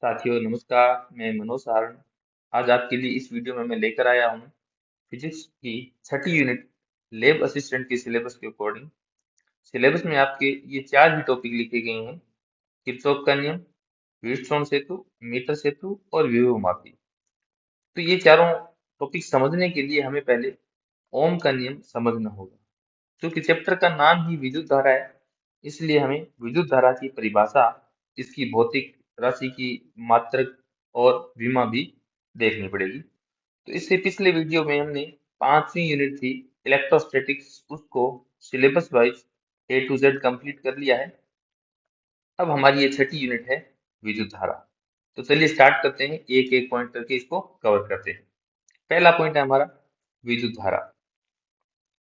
साथियों नमस्कार, मैं मनोज सारण। आज आपके लिए इस वीडियो में मैं लेकर आया हूँ फिजिक्स की छठी यूनिट लैब असिस्टेंट के सिलेबस के अकॉर्डिंग। सिलेबस में आपके ये चार ही टॉपिक लिखे गए हैं: किरचॉफ का नियम, व्हीटस्टोन सेतु, मीटर सेतु और विभव मापी। तो ये चारों टॉपिक समझने के लिए हमें पहले ओम का नियम समझना होगा। क्योंकि चैप्टर का नाम ही विद्युत धारा है, इसलिए हमें विद्युत धारा की परिभाषा, इसकी भौतिक राशि की मात्रक और विमा भी देखनी पड़ेगी। तो इससे पिछले वीडियो में हमने पांचवी यूनिट थी इलेक्ट्रोस्टैटिक्स, उसको syllabus wise A to Z complete कर लिया है। अब हमारी ये छठी यूनिट है विद्युत धारा। तो चलिए स्टार्ट करते हैं, एक एक पॉइंट करके इसको कवर करते हैं। पहला पॉइंट है हमारा विद्युत धारा।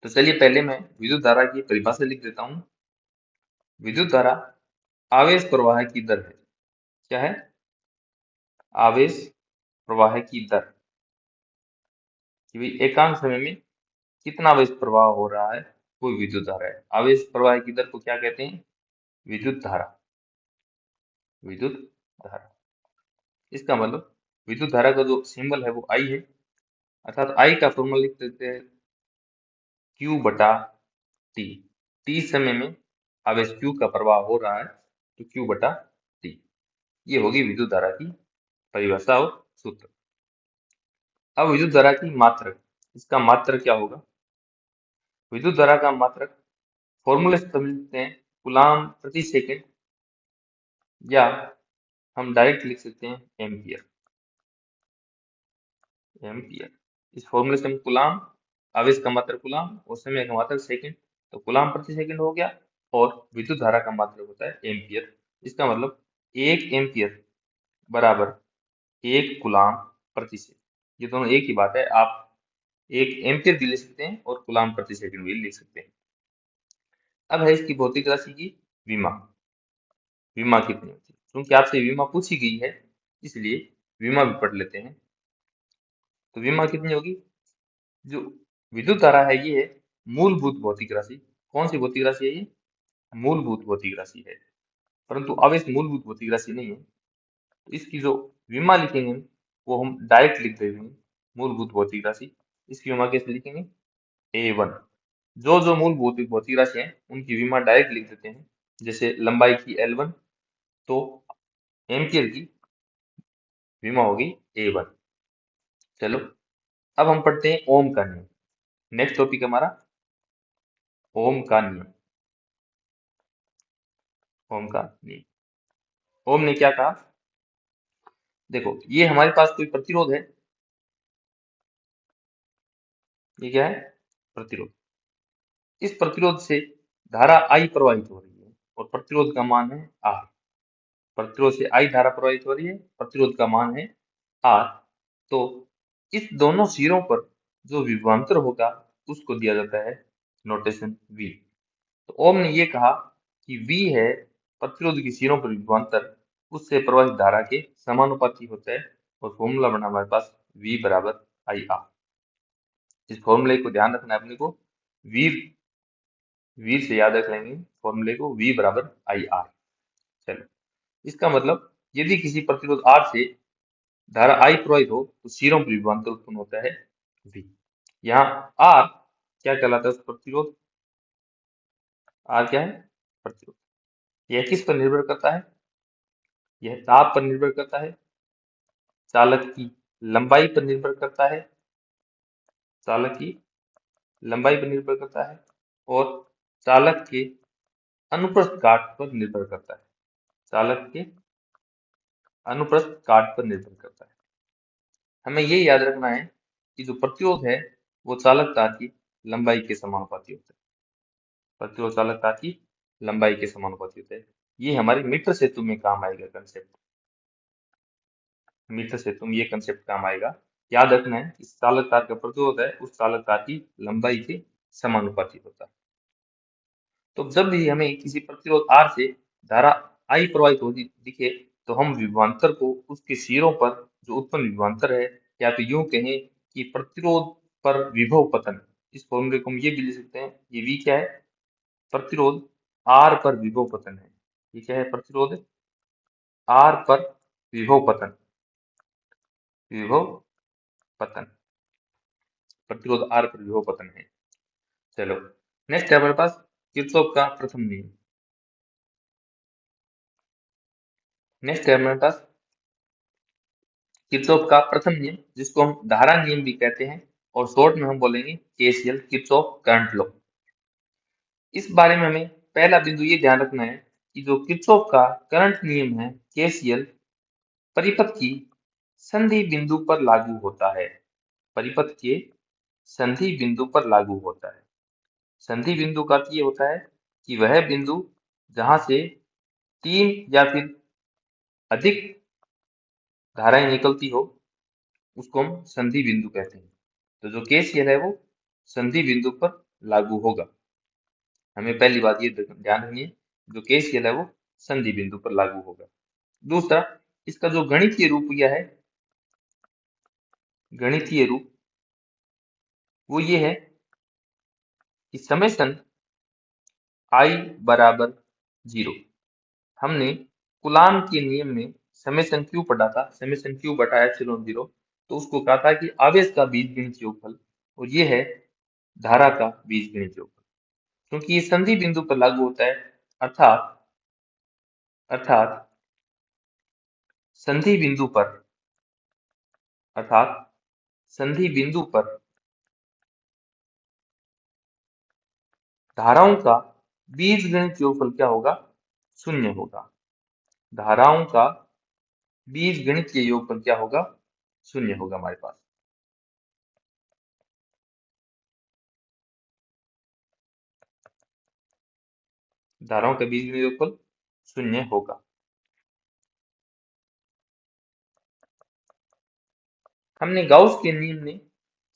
तो चलिए पहले मैं विद्युत धारा की परिभाषा लिख देता हूँ। विद्युत धारा आवेश प्रवाह की दर है। क्या है? आवेश प्रवाह की दर, कि भाई एकांक समय में कितना आवेश प्रवाह हो रहा है, वो विद्युत धारा है। आवेश प्रवाह की दर को क्या कहते हैं? विद्युत धारा। विद्युत धारा, इसका मतलब विद्युत धारा का जो सिंबल है वो आई है, अर्थात आई का फॉर्मूला लिख देते हैं Q बटा टी। टी समय में आवेश Q का प्रवाह हो रहा है, तो Q बटा टी। ये होगी विद्युत धारा की परिभाषा और सूत्र। अब विद्युत धारा की मात्रक, इसका मात्रक क्या होगा? विद्युत धारा का मात्रक फॉर्मूले से समझ लेते हैं, कूलाम प्रति सेकंड, या हम डायरेक्ट लिख सकते हैं एम्पियर। एम्पियर, इस फॉर्मूले से हम कूलाम, आवेश का मात्रक कूलाम और समय का मात्रक सेकंड, तो कूलाम प्रति सेकंड हो गया। और विद्युत धारा का मात्रक होता है एम्पियर। इसका मतलब एक एम्पियर बराबर एक कूलाम प्रति सेकंड। ये दोनों एक ही बात है। आप एक एम्पियर भी ले सकते हैं और कूलाम प्रति सेकंड भी लिख सकते हैं। अब है इसकी भौतिक राशि की विमा। विमा कितनी होती है? क्योंकि आपसे विमा पूछी गई है, इसलिए विमा भी पढ़ लेते हैं। तो विमा कितनी होगी? जो विद्युत धारा है ये है मूलभूत भौतिक राशि। कौन सी भौतिक राशि है ये? मूलभूत भौतिक राशि है। परंतु आवेश मूलभूत भौतिक राशि नहीं है, तो इसकी जो विमा लिखेंगे वो हम डायरेक्ट लिख देंगे मूलभूत भौतिक राशि। इसकी विमा कैसे लिखेंगे? A1। जो जो मूलभूत भौतिक राशि है उनकी विमा डायरेक्ट लिख देते हैं। जैसे लंबाई की L1, तो एम्पियर की विमा होगी A1। चलो अब हम पढ़ते हैं ओम का नियम। नेक्स्ट टॉपिक हमारा ओम का नियम। ओम का नियम, ओम ने क्या कहा? देखो, ये हमारे पास कोई प्रतिरोध है। ये क्या है? प्रतिरोध। इस प्रतिरोध से धारा I प्रवाहित हो रही है और प्रतिरोध का मान है R। प्रतिरोध से I धारा प्रवाहित हो रही है, प्रतिरोध का मान है R। तो इस दोनों सिरों पर जो विभवांतर होगा उसको दिया जाता है नोटेशन V। तो ओम ने ये कहा कि V है प्रतिरोध की सिरों पर विभवांतर, उससे प्रवाहित धारा के समानुपाती होता है। और फॉर्मूला बना हमारे पास V बराबर IR। इस फॉर्मूले को ध्यान रखना है अपने को। V, V से याद रख लेंगे फॉर्मूले को, V बराबर IR। चलो, इसका मतलब यदि किसी प्रतिरोध R से धारा I प्रवाहित हो तो सिरों पर विभवांतर उत्पन्न होता है V। यहाँ R क्या कहलाता है? उस प्रतिरोध। R क्या है? प्रतिरोध। यह किस पर निर्भर करता है? यह ताप पर निर्भर करता है, चालक की लंबाई पर निर्भर करता है, चालक की लंबाई पर निर्भर करता है, और चालक के अनुप्रस्थ काट पर निर्भर करता है। चालक के अनुप्रस्थ काट पर निर्भर करता है। हमें ये याद रखना है कि जो प्रतिरोध है वो चालक तार की लंबाई के समानुपाती होता है। प्रतिरोध चालक तार की लंबाई के समानुपाती होता है। ये हमारे मीटर सेतु में काम आएगा कंसेप्ट। मीटर सेतु में ये कंसेप्ट काम आएगा। याद रखना है इस चालक तार का प्रतिरोध है उस चालक तार की लंबाई के समानुपाती होता है। तो जब भी हमें किसी प्रतिरोध R से धारा I प्रवाहित होती दिखे, तो हम विभवांतर को उसके सिरों पर जो उत्पन्न विभवांतर है, या तो यूं कहें कि प्रतिरोध पर विभव पतन, इस फॉर्मूले को हम ये भी लिख सकते हैं। ये V क्या है? प्रतिरोध R पर विभव पतन है। ये क्या है? प्रतिरोध R पर विभव पतन, विभव पतन, प्रतिरोध R पर विभव पतन है। चलो नेक्स्ट है हमारे पास किरचॉफ का प्रथम नियम। नेक्स्ट है हमारे पास किरचॉफ का प्रथम नियम, जिसको हम धारा नियम भी कहते हैं और शॉर्ट में हम बोलेंगे केसीएल, किरचॉफ करंट लॉ। इस बारे में हमें पहला बिंदु ये ध्यान रखना है कि जो किरचॉफ का करंट नियम है केसीएल, परिपथ की संधि बिंदु पर लागू होता है। परिपथ के संधि बिंदु पर लागू होता है। संधि बिंदु का अर्थ ये होता है कि वह बिंदु जहां से तीन या फिर अधिक धाराएं निकलती हो उसको हम संधि बिंदु कहते हैं। तो जो केसीएल है वो संधि बिंदु पर लागू होगा। हमें पहली बात ये ध्यान रखनी है, जो केसीएल है वो संधि बिंदु पर लागू होगा। दूसरा, इसका जो गणितीय रूप यह है, गणितीय रूप वो ये है कि समेशन I बराबर 0। हमने कूलाम के नियम में समेशन Q पढ़ा था, समेशन Q बटा एप्सिलॉन 0। तो उसको कहा था कि आवेश का बीजगणित योगफल, और ये है धारा का बीजगणित योगफल। क्योंकि ये संधि बिंदु पर लागू होता है, अर्थात अर्थात संधि बिंदु पर अर्थात संधि बिंदु पर धाराओं का बीजगणित योगफल क्या होगा? शून्य होगा। धाराओं का बीजगणित योगफल क्या होगा? शून्य होगा हमारे पास। धाराओं का बीजगणित योगफल शून्य होगा। हमने गाउस के नियम में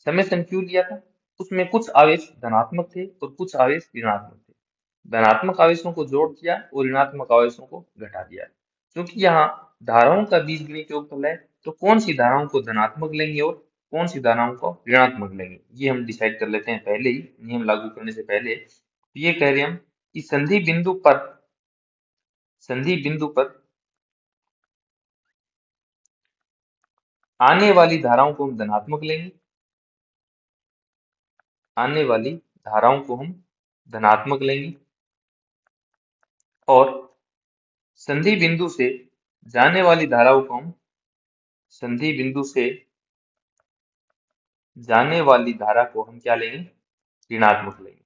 समेशन Q लिया था, उसमें कुछ आवेश धनात्मक थे और कुछ आवेश ऋणात्मक थे। धनात्मक आवेशों को जोड़ दिया और ऋणात्मक आवेशों को घटा दिया। क्योंकि यहाँ धाराओं का बीजगणित योगफल है, तो कौन सी धाराओं को धनात्मक लेंगे और कौन सी धाराओं को ऋणात्मक लेंगे, ये हम डिसाइड कर लेते हैं पहले ही, नियम लागू करने से पहले। तो ये कह रहे हैं हम कि संधि बिंदु पर आने वाली धाराओं को हम धनात्मक लेंगे, आने वाली धाराओं को हम धनात्मक लेंगे, और संधि बिंदु से जाने वाली धाराओं को हम संधि बिंदु से जाने वाली धारा को हम क्या लेंगे? ऋणात्मक लेंगे।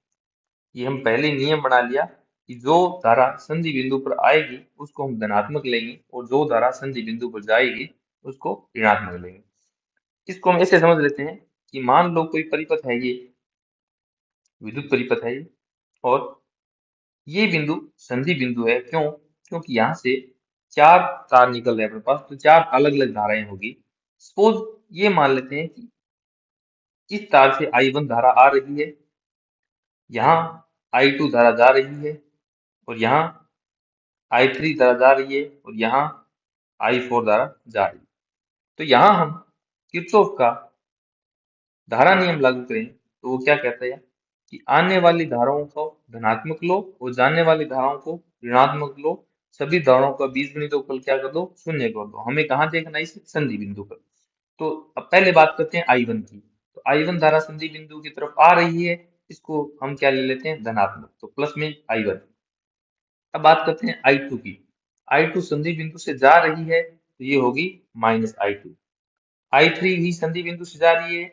ये हम पहले नियम बना लिया कि जो धारा संधि बिंदु पर आएगी उसको हम धनात्मक लेंगे और जो धारा संधि बिंदु पर जाएगी उसको ऋणात्मक लेंगे। इसको हम ऐसे समझ लेते हैं कि मान लो कोई परिपथ है, ये विद्युत परिपथ है ये, और ये बिंदु संधि बिंदु है। क्यों? क्योंकि यहाँ से चार तार निकल रहे हैं अपने पास, तो चार अलग अलग धाराएं होगी। सपोज ये मान लेते हैं कि इस तार से I1 धारा आ रही है, यहाँ I2 धारा जा रही है, और यहाँ I3 धारा जा रही है, और यहाँ I4 धारा जा रही है। तो यहाँ हम किरचॉफ का धारा नियम लागू करें तो वो क्या कहता है कि आने वाली धाराओं को धनात्मक लो और जाने वाली धाराओं को ऋणात्मक लो। सभी धाराओं का बीजगणित योगफल क्या कर दो? शून्य कर दो। हमें कहाँ देखना है? इस संधि बिंदु पर। तो अब पहले बात करते हैं I1 की। तो I1 धारा संधि बिंदु की तरफ आ रही है, इसको हम क्या ले लेते हैं? धनात्मक, तो प्लस में I1। अब बात करते हैं I2 की। I2 संधि बिंदु से जा रही है, तो ये होगी माइनस I2। I3 भी संधि बिंदु से जा रही है,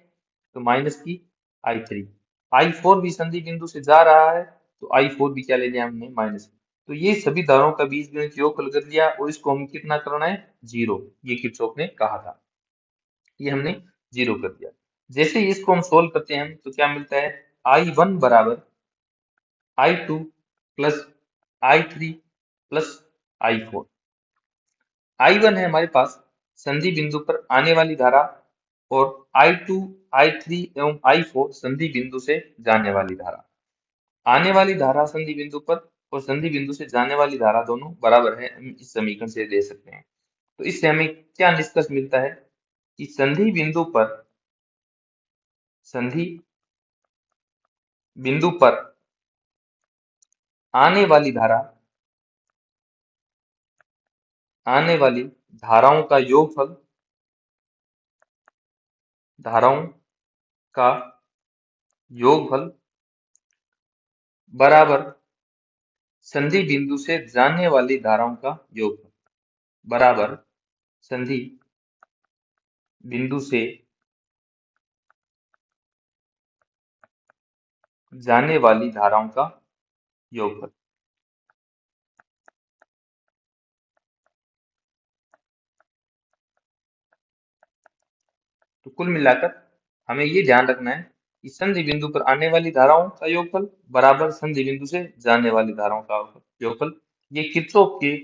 तो माइनस की I3। I4 भी संधि बिंदु से जा रहा है, तो I4 भी क्या ले लिया हमने? माइनस। तो ये सभी धाराओं का बीजगणित योगफल कर लिया और इसको हम कितना करना है? 0। ये किरचॉफ ने कहा था, ये हमने 0 कर दिया। जैसे ही इसको हम सोल्व करते हैं तो क्या मिलता है? I1 बराबर I2 plus I3 plus I4। I1 है हमारे पास संधि बिंदु पर आने वाली धारा, और I2, I3 एवं I4 संधि बिंदु से जाने वाली धारा। आने वाली धारा संधि बिंदु पर और संधि बिंदु से जाने वाली धारा दोनों बराबर है, हम इस समीकरण से दे सकते हैं। तो इससे हमें क्या निष्कर्ष मिलता है कि संधि बिंदु पर आने वाली धारा धाराओं का योगफल, धाराओं का योगफल बराबर संधि बिंदु से जाने वाली धाराओं का योगफल, बराबर संधि बिंदु से जाने वाली धाराओं का योगफल। तो कुल मिलाकर हमें ये ध्यान रखना है कि संधि बिंदु पर आने वाली धाराओं का योगफल बराबर संधि बिंदु से जाने वाली धाराओं का योगफल। ये किरचॉफ के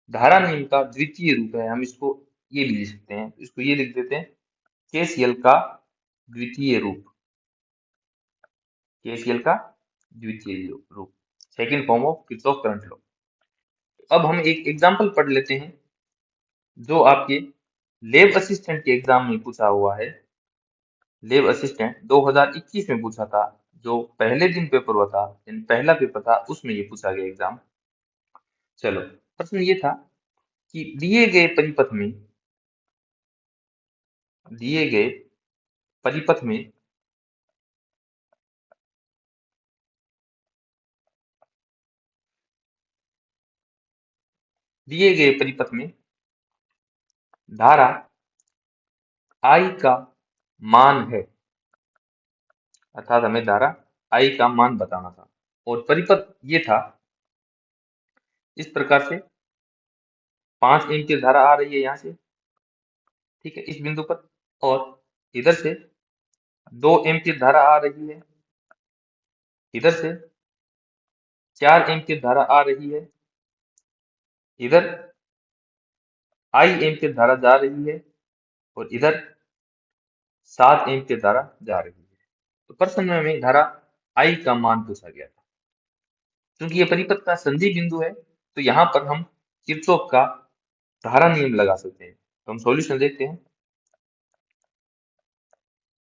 धारा नियम का द्वितीय रूप है। हम इसको ये भी लिख सकते हैं, इसको ये लिख देते हैं केसीएल का द्वितीय रूप, केसीएल का द्वितीय रूप, second form of Kirchhoff current law. अब हम एक एग्जांपल पढ़ लेते हैं जो आपके लैब असिस्टेंट के एग्जाम में पूछा हुआ है। लैब असिस्टेंट 2021 में पूछा था, जो पहले दिन पेपर हुआ था, पहला पेपर था, उसमें ये पूछा गया एग्जाम। चलो, प्रश्न ये था कि दिए गए परिपथ में, दिए गए परिपथ में दिए गए परिपथ में धारा I का मान है, अर्थात हमें धारा I का मान बताना था। और परिपथ ये था इस प्रकार से, 5 एम्पीयर धारा आ रही है यहाँ से, ठीक है, इस बिंदु पर, और इधर से 2 एम्पीयर धारा आ रही है, इधर से 4 एम्पीयर धारा आ रही है, इधर I एम्पीयर धारा जा रही है, और इधर 7 एम्पीयर धारा जा रही है। तो प्रश्न में हमें धारा I का मान पूछा गया था। क्योंकि ये परिपथ का संधि बिंदु है, तो यहाँ पर हम किरचॉफ का धारा नियम लगा सकते हैं। तो हम सॉल्यूशन देखते हैं,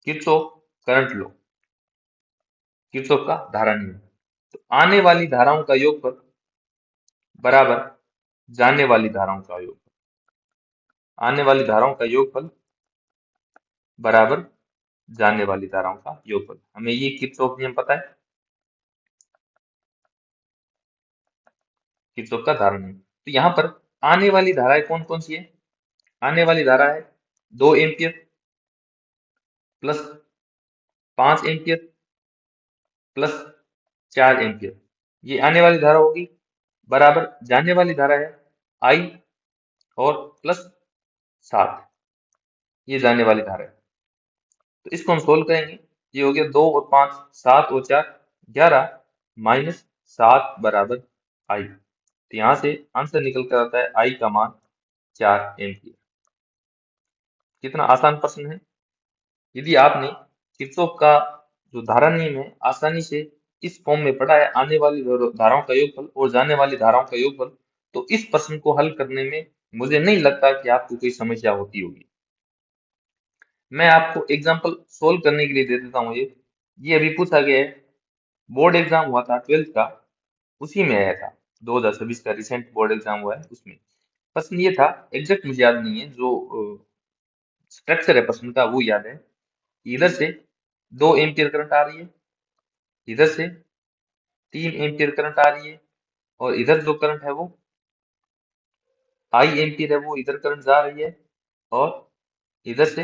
किरचॉफ करंट लॉ, किरचॉफ का धारा नियम। तो आने वाली धाराओं का योगफल बराबर जाने वाली धाराओं का योगफल, आने वाली धाराओं का योगफल बराबर जाने वाली धाराओं का योगफल। हमें ये किरचॉफ नियम पता है, किरचॉफ का धारा नियम। तो यहाँ पर आने वाली धाराएं कौन कौन सी है? आने वाली धारा है 2 ampere plus 5 ampere plus 4 ampere, ये आने वाली धारा होगी, बराबर जाने वाली धारा है I और प्लस 7, ये जाने वाली धारा है। तो इसको हम सोल्व करेंगे, ये हो गया 2 और 5, 7 और 4 11 माइनस 7 बराबर I। तो यहाँ से आंसर निकल कर आता है I का मान 4 एम्पीयर। कितना आसान प्रश्न है। यदि आपने किरचॉफ का जो धारा नियम है आसानी से इस फॉर्म में पढ़ा है, आने वाली धाराओं का योगफल और जाने वाली धाराओं का योगफल, तो इस प्रश्न को हल करने में मुझे नहीं लगता कि आपको कोई समस्या होती होगी। मैं आपको एग्जांपल सोल्व करने के लिए दे देता हूँ। ये अभी पूछा गया है, बोर्ड एग्जाम हुआ था 12th का, उसी में आया था, 2026 का रिसेंट बोर्ड एग्जाम हुआ है उसमें। प्रश्न ये था, एग्जैक्ट मुझे याद नहीं है, जो स्ट्रक्चर है प्रश्न का वो याद है। इधर से 2 एम्पीयर करंट आ रही है, इधर से 3 एम्पीयर करंट आ रही है, और इधर जो करंट है वो I एम्पीयर है, वो इधर करंट जा रही है, और इधर से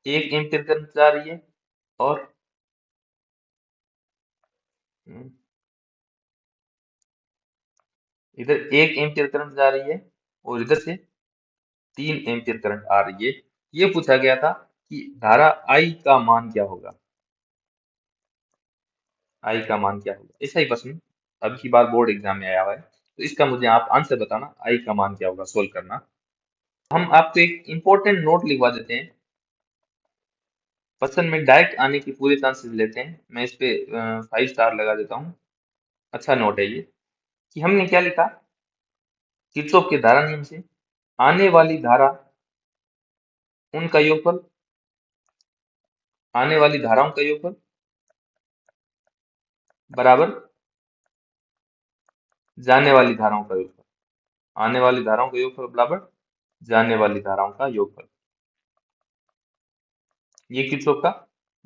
1 एम्पीयर करंट जा रही है, और इधर 1 एम्पीयर करंट जा रही है, और इधर से 3 एम्पीयर करंट आ रही है। ये पूछा गया था कि धारा I का मान क्या होगा, I का मान क्या होगा। ऐसा ही प्रश्न अब की बार बोर्ड एग्जाम में आया हुआ है, तो इसका मुझे आप आंसर बताना, I का मान क्या होगा, सोल्व करना। हम आपको एक इंपॉर्टेंट नोट लिखवा देते हैं, प्रश्न में डायरेक्ट आने की पूरे चांसेस लेते हैं। मैं इस पे 5 स्टार लगा देता हूँ। अच्छा नोट है ये, कि हमने क्या लिखा, किरचॉफ के धारा नियम से आने वाली धारा उनका योगफल, आने वाली धाराओं का योगफल बराबर जाने वाली धाराओं का योगफल। आने वाली धाराओं का योगफल बराबर जाने वाली धाराओं का योगफल। ये किरचॉफ का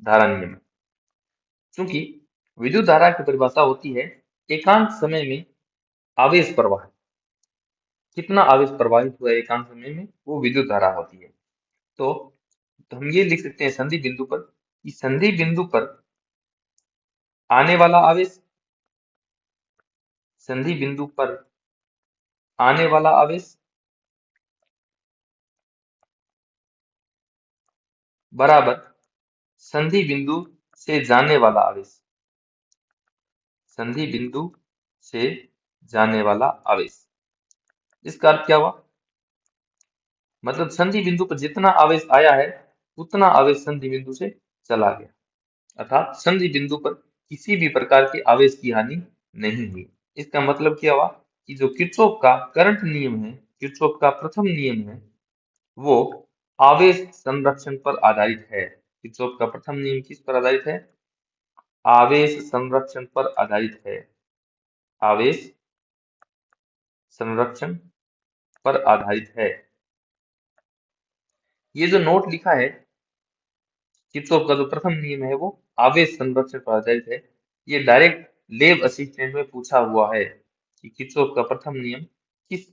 धारा नियम है। क्योंकि विद्युत धारा की परिभाषा होती है एकांक समय में आवेश प्रवाह। कितना आवेश प्रवाहित हुआ है एकांक समय में, वो विद्युत धारा होती है। तो हम ये लिख सकते हैं संधि बिंदु पर कि संधि बिंदु पर आने वाला आवेश, संधि बिंदु पर आने वाला आवेश बराबर संधि बिंदु से जाने वाला आवेश। संधि बिंदु से जाने वाला आवेश, इसका अर्थ क्या हुआ? मतलब संधि बिंदु पर जितना आवेश आया है उतना आवेश संधि बिंदु से चला गया, अर्थात संधि बिंदु पर किसी भी प्रकार के आवेश की हानि नहीं हुई। इसका मतलब क्या हुआ कि जो किरचॉफ का करंट नियम है, किरचॉफ का प्रथम नियम है, वो आवेश संरक्षण पर आधारित है। किरचॉफ का प्रथम नियम किस पर आधारित है? आवेश संरक्षण पर आधारित है। आवेश संरक्षण पर आधारित है। ये जो नोट लिखा है, किरचॉफ का जो प्रथम नियम है वो आवेश संरक्षण पर आधारित है। ये डायरेक्ट लैब असिस्टेंट में पूछा हुआ है कि किरचॉफ का प्रथम नियम किस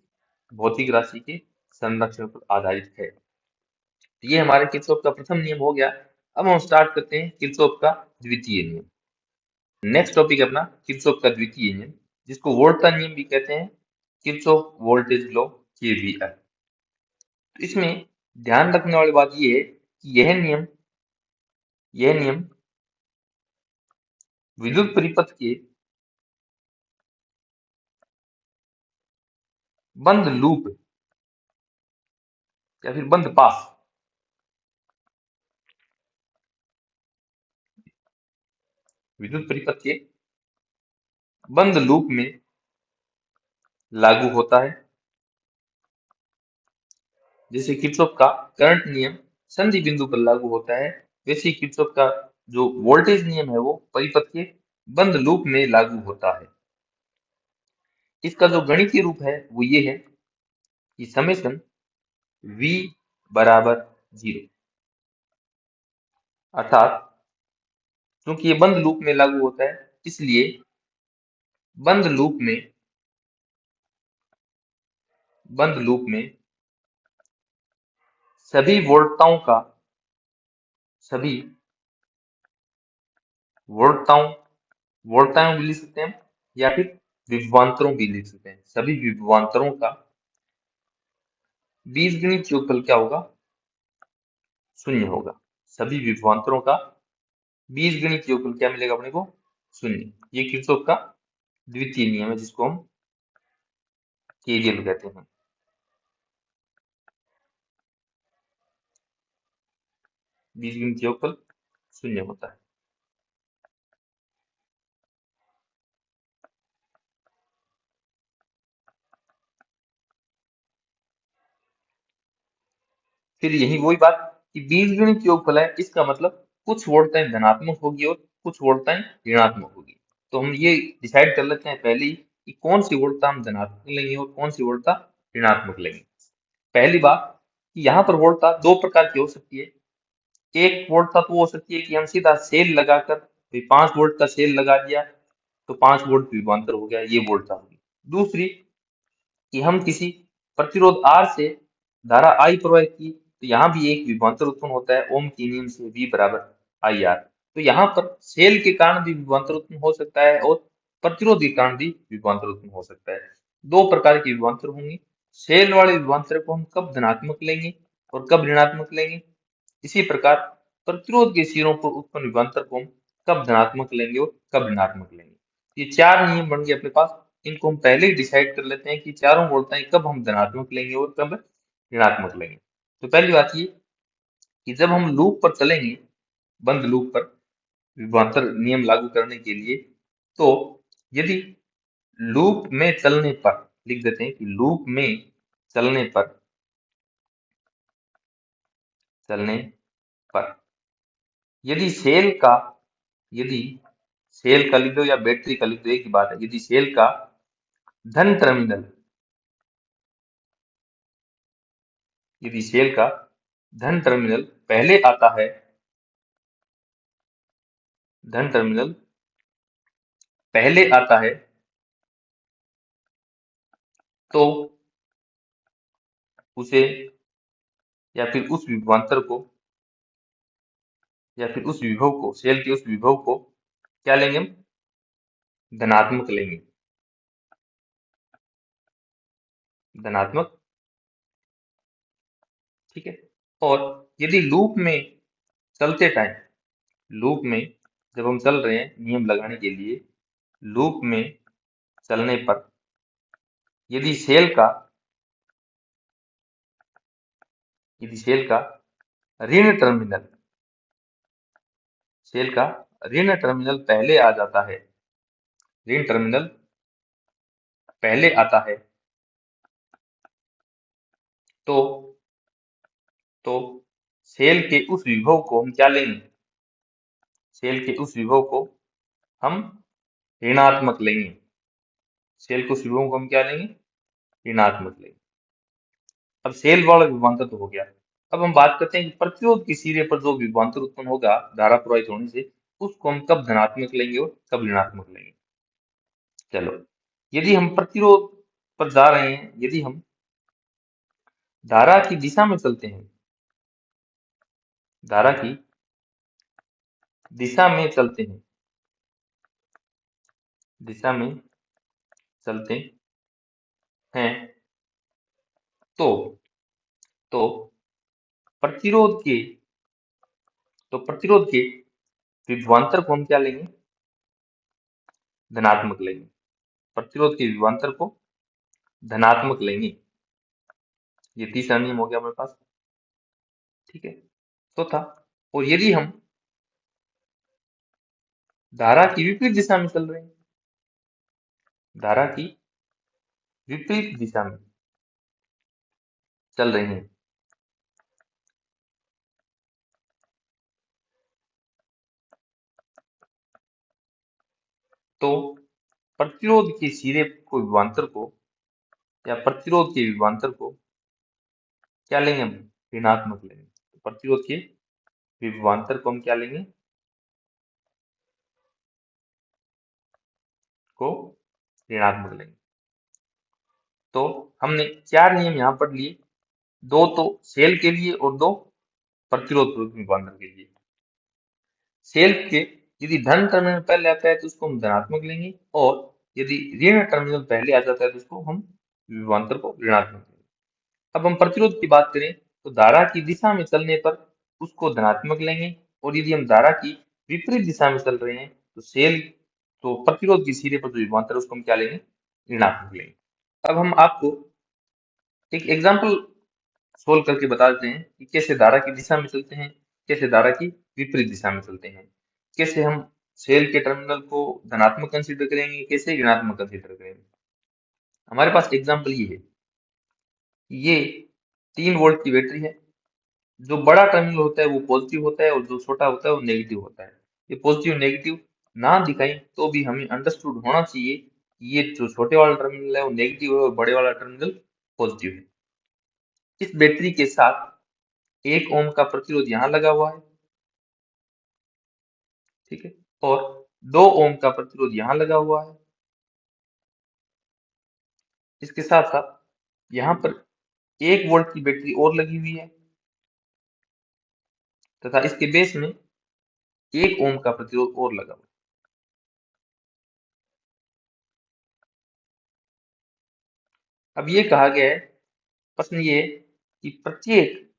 भौतिक राशि के संरक्षण पर आधारित है। तो ये हमारे किरचॉफ का प्रथम नियम हो गया। अब हम स्टार्ट करते हैं किरचॉफ का द्वितीय नियम। नेक्स्ट टॉपिक अपना किरचॉफ का द्वितीय नियम, जिसको वोल्ट का नियम भी कहते हैं, किरचॉफ वोल्टेज लॉ केवीएल। तो इसमें ध्यान रखने वाली बात यह है कि यह नियम विद्युत परिपथ के बंद लूप या फिर बंद पास, विद्युत परिपथ के बंद लूप में लागू होता है। जैसे किरचॉफ का करंट नियम संधि बिंदु पर लागू होता है, वैसे ही किरचॉफ का जो वोल्टेज नियम है वो परिपथ के बंद लूप में लागू होता है। इसका जो गणितीय रूप है वो ये है कि समेशन V बराबर 0, अर्थात क्योंकि ये बंद लूप में लागू होता है इसलिए बंद लूप में सभी सभी वोल्टताओं भी लिख सकते हैं या फिर विभवांतरों भी लिख सकते हैं। सभी विभवांतरों का बीजगणित योगफल क्या होगा? 0 होगा। सभी विभवांतरों का बीजगणित योगफल क्या मिलेगा अपने को? 0। ये किरचॉफ का द्वितीय नियम है जिसको हम केवीएल कहते हैं। बीजगणित योगफल 0 होता है। फिर यही वही बात कि बीजगणित योगफल है, इसका मतलब कुछ वोल्टताएं धनात्मक होगी और कुछ वोल्टताएं ऋणात्मक होगी। तो हम ये डिसाइड कर लेते हैं पहले ही कि कौन सी वोल्टता हम धनात्मक लेंगे और कौन सी वोल्टता ऋणात्मक लेंगे। पहली बात कि यहाँ पर वोल्टता दो प्रकार की हो सकती है। एक वोल्टता तो हो सकती है कि हम सीधा सेल लगाकर 5 वोल्ट का सेल लगा दिया तो 5 वोल्ट विभवांतर हो गया, ये वोल्टता होगी। दूसरी कि हम किसी प्रतिरोध R से धारा I प्रवाहित की तो यहाँ भी एक विभवांतर उत्पन्न होता है ओम के नियम से V बराबर IR। तो यहाँ पर सेल के कारण भी विभवांतर उत्पन्न हो सकता है और प्रतिरोध के कारण भी विभवांतर उत्पन्न हो सकता है। दो प्रकार के विभवांतर होंगे। सेल वाले विभवांतर को हम कब धनात्मक लेंगे और कब ऋणात्मक लेंगे, इसी प्रकार प्रतिरोध के सिरों पर उत्पन्न विभवांतर को हम कब धनात्मक लेंगे और कब ऋणात्मक लेंगे। ये 4 नियम बन गए अपने पास। इनको हम पहले ही डिसाइड कर लेते हैं कि चारों वोल्टताएं कब हम धनात्मक लेंगे और कब ऋणात्मक लेंगे। तो पहली बात ये कि जब हम लूप पर चलेंगे, बंद लूप पर विभवांतर नियम लागू करने के लिए, तो यदि लूप में चलने पर, लिख देते हैं कि लूप में चलने पर यदि सेल का लिख दो या बैटरी का लिख दो, एक ही बात है। यदि सेल का धन टर्मिनल यदि सेल का धन टर्मिनल पहले आता है, धन टर्मिनल पहले आता है, तो उसे या फिर उस विभवांतर को या फिर उस विभव को, सेल के उस विभव को क्या लेंगे हम? धनात्मक लेंगे, धनात्मक। ठीक है। और यदि लूप में चलते टाइम, लूप में जब हम चल रहे हैं नियम लगाने के लिए, लूप में चलने पर यदि सेल का यदि सेल का ऋण टर्मिनल सेल का ऋण टर्मिनल पहले आ जाता है, ऋण टर्मिनल पहले आता है, तो तो सेल के उस विभव को हम क्या लेंगे? सेल के उस विभव को हम ऋणात्मक लेंगे। सेल के उस विभव को हम क्या लेंगे? ऋणात्मक लेंगे। अब सेल वाला विभवांतर तो हो गया। अब हम बात करते हैं कि प्रतिरोध के सिरे पर जो विभवांतर उत्पन्न होगा धारा प्रवाहित होने से, उसको हम कब धनात्मक लेंगे और कब ऋणात्मक लेंगे। चलो, यदि हम प्रतिरोध पर जा रहे हैं, यदि हम धारा की दिशा में चलते हैं, धारा की दिशा में चलते हैं, दिशा में चलते हैं, तो तो प्रतिरोध के प्रतिरोध के विभवांतर को हम क्या लेंगे? धनात्मक लेंगे। प्रतिरोध के विभवांतर को धनात्मक लेंगे। ये तीसरा नियम हो गया हमारे पास। ठीक है, तो था। और यदि हम धारा की विपरीत दिशा में चल रहे हैं, धारा की विपरीत दिशा में चल रहे हैं, तो प्रतिरोध के सिरे को विभवांतर को या प्रतिरोध के विभवांतर को क्या लेंगे हम? ऋणात्मक लेंगे। तो प्रतिरोध के विभवांतर को हम क्या लेंगे? को ऋणात्मक लेंगे। तो हमने 4 नियम यहाँ पढ़ लिए, 2 तो सेल के लिए और 2 प्रतिरोध विभवांतर के लिए। सेल के यदि धन टर्मिनल पहले आता है तो उसको हम धनात्मक लेंगे, और यदि ऋण टर्मिनल पहले आ जाता है तो उसको हम विभवांतर को ऋणात्मक लेंगे। अब हम प्रतिरोध की बात करें तो धारा की दिशा में चलने पर उसको धनात्मक लेंगे, और यदि हम धारा की विपरीत दिशा में चल रहे हैं तो प्रतिरोध के सिरे पर जो विभवांतर है उसको हम क्या लेंगे? ऋणात्मक लेंगे। अब हम आपको एक एग्जाम्पल सोल्व करके बता देते हैं कि कैसे धारा की दिशा में चलते हैं, कैसे धारा की विपरीत दिशा में चलते हैं, कैसे हम सेल के टर्मिनल को धनात्मक कंसीडर करेंगे, कैसे ऋणात्मक कंसीडर करेंगे। हमारे पास एग्जाम्पल ये है, ये 3 वोल्ट की बैटरी है। जो बड़ा टर्मिनल होता है वो पॉजिटिव होता है और जो छोटा होता है वो नेगेटिव होता है। ये पॉजिटिव नेगेटिव ना दिखाई तो भी हमें अंडरस्टूड होना चाहिए कि ये जो छोटे वाला टर्मिनल है वो नेगेटिव है और बड़े वाला टर्मिनल पॉजिटिव है। इस बैटरी के साथ 1 ओम का प्रतिरोध यहाँ लगा हुआ है, ठीक है, और 2 ओम का प्रतिरोध यहाँ लगा हुआ है। इसके साथ साथ यहाँ पर 1 वोल्ट की बैटरी और लगी हुई है, तथा इसके बेस में 1 ओम का प्रतिरोध और लगा हुआ है। अब ये कहा गया है, प्रश्न ये है कि प्रत्येक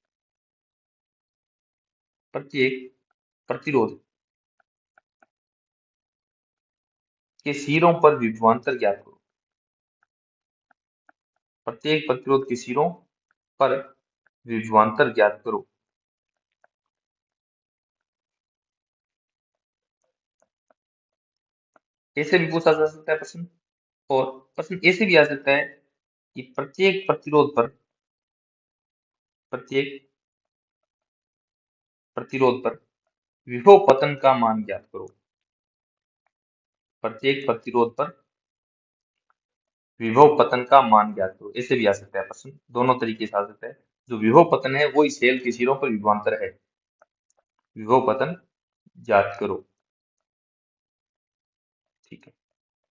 प्रतिरोध के सिरों पर विभवांतर ज्ञात करो। प्रत्येक प्रतिरोध के सिरों पर विभवांतर ज्ञात करो। ऐसे भी पूछा जा सकता है प्रश्न, और प्रश्न ऐसे भी आ सकता है कि प्रत्येक प्रतिरोध पर विभव पतन का मान ज्ञात करो। प्रत्येक प्रतिरोध पर विभव पतन का मान ज्ञात करो। ऐसे भी आ सकता है प्रश्न, दोनों तरीके से आ सकता है। जो विभव पतन है वो इस सेल के सिरों पर विभवांतर है। विभव पतन ज्ञात करो। ठीक है,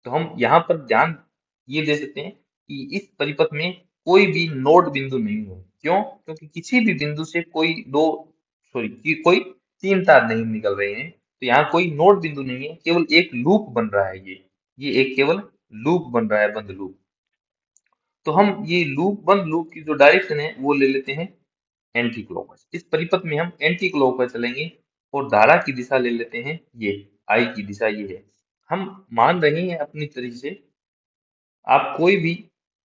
तो हम यहाँ पर ध्यान ये दे सकते हैं कि इस परिपथ में कोई भी नोड बिंदु नहीं है। क्यों? क्योंकि किसी भी बिंदु से कोई दो सॉरी कोई तीन तार नहीं निकल रहे हैं, तो यहाँ कोई नोड बिंदु नहीं है, केवल एक लूप बन रहा है। ये एक केवल लूप बन रहा है, बंद लूप। तो हम ये लूप बंद लूप की जो डायरेक्शन है वो ले लेते हैं एंटी क्लॉकवाइज। इस परिपथ में हम एंटी क्लॉकवाइज चलेंगे और धारा की दिशा ले लेते हैं, ये आई की दिशा ये है। हम मान रहे हैं अपनी तरीके से, आप कोई भी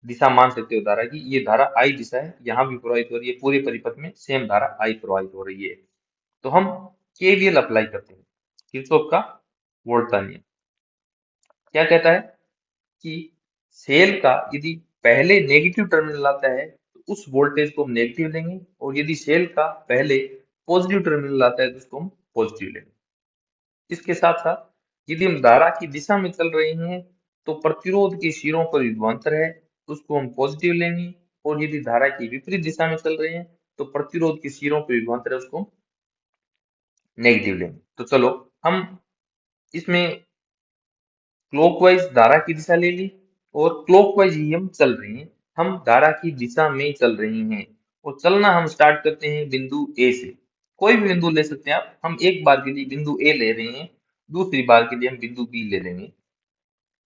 दिशा मान सकते हो धारा की। ये धारा आई दिशा है, यहाँ भी प्रवाहित हो रही है, पूरे परिपथ में सेम धारा आई प्रवाहित हो रही है। तो हम केवीएल अप्लाई करते हैं, किरचॉफ का वोल्ट का नियम क्या कहता है कि सेल का यदि पहले नेगेटिव टर्मिनल आता है तो उस वोल्टेज को हम नेगेटिव लेंगे, और यदि सेल का पहले पॉजिटिव टर्मिनल आता है तो उसको हम पॉजिटिव लेंगे। इसके साथ साथ यदि हम धारा की दिशा में चल रहे हैं तो प्रतिरोध के सिरों पर विभवांतर है, उसको हम पॉजिटिव लेंगे, और यदि धारा की विपरीत दिशा में चल रहे हैं तो प्रतिरोध के सिरों पर विभवांतर है, उसको हम नेगेटिव लेंगे। तो चलो हम इसमें क्लॉकवाइज धारा की दिशा ले ली, और क्लॉकवाइज ही हम चल रहे हैं। हम धारा की दिशा में चल रहे हैं, और चलना हम स्टार्ट करते हैं बिंदु ए से। कोई भी बिंदु ले सकते हैं आप। हम एक बार के लिए बिंदु ए ले रहे हैं, दूसरी बार के लिए हम बिंदु बी ले लेंगे।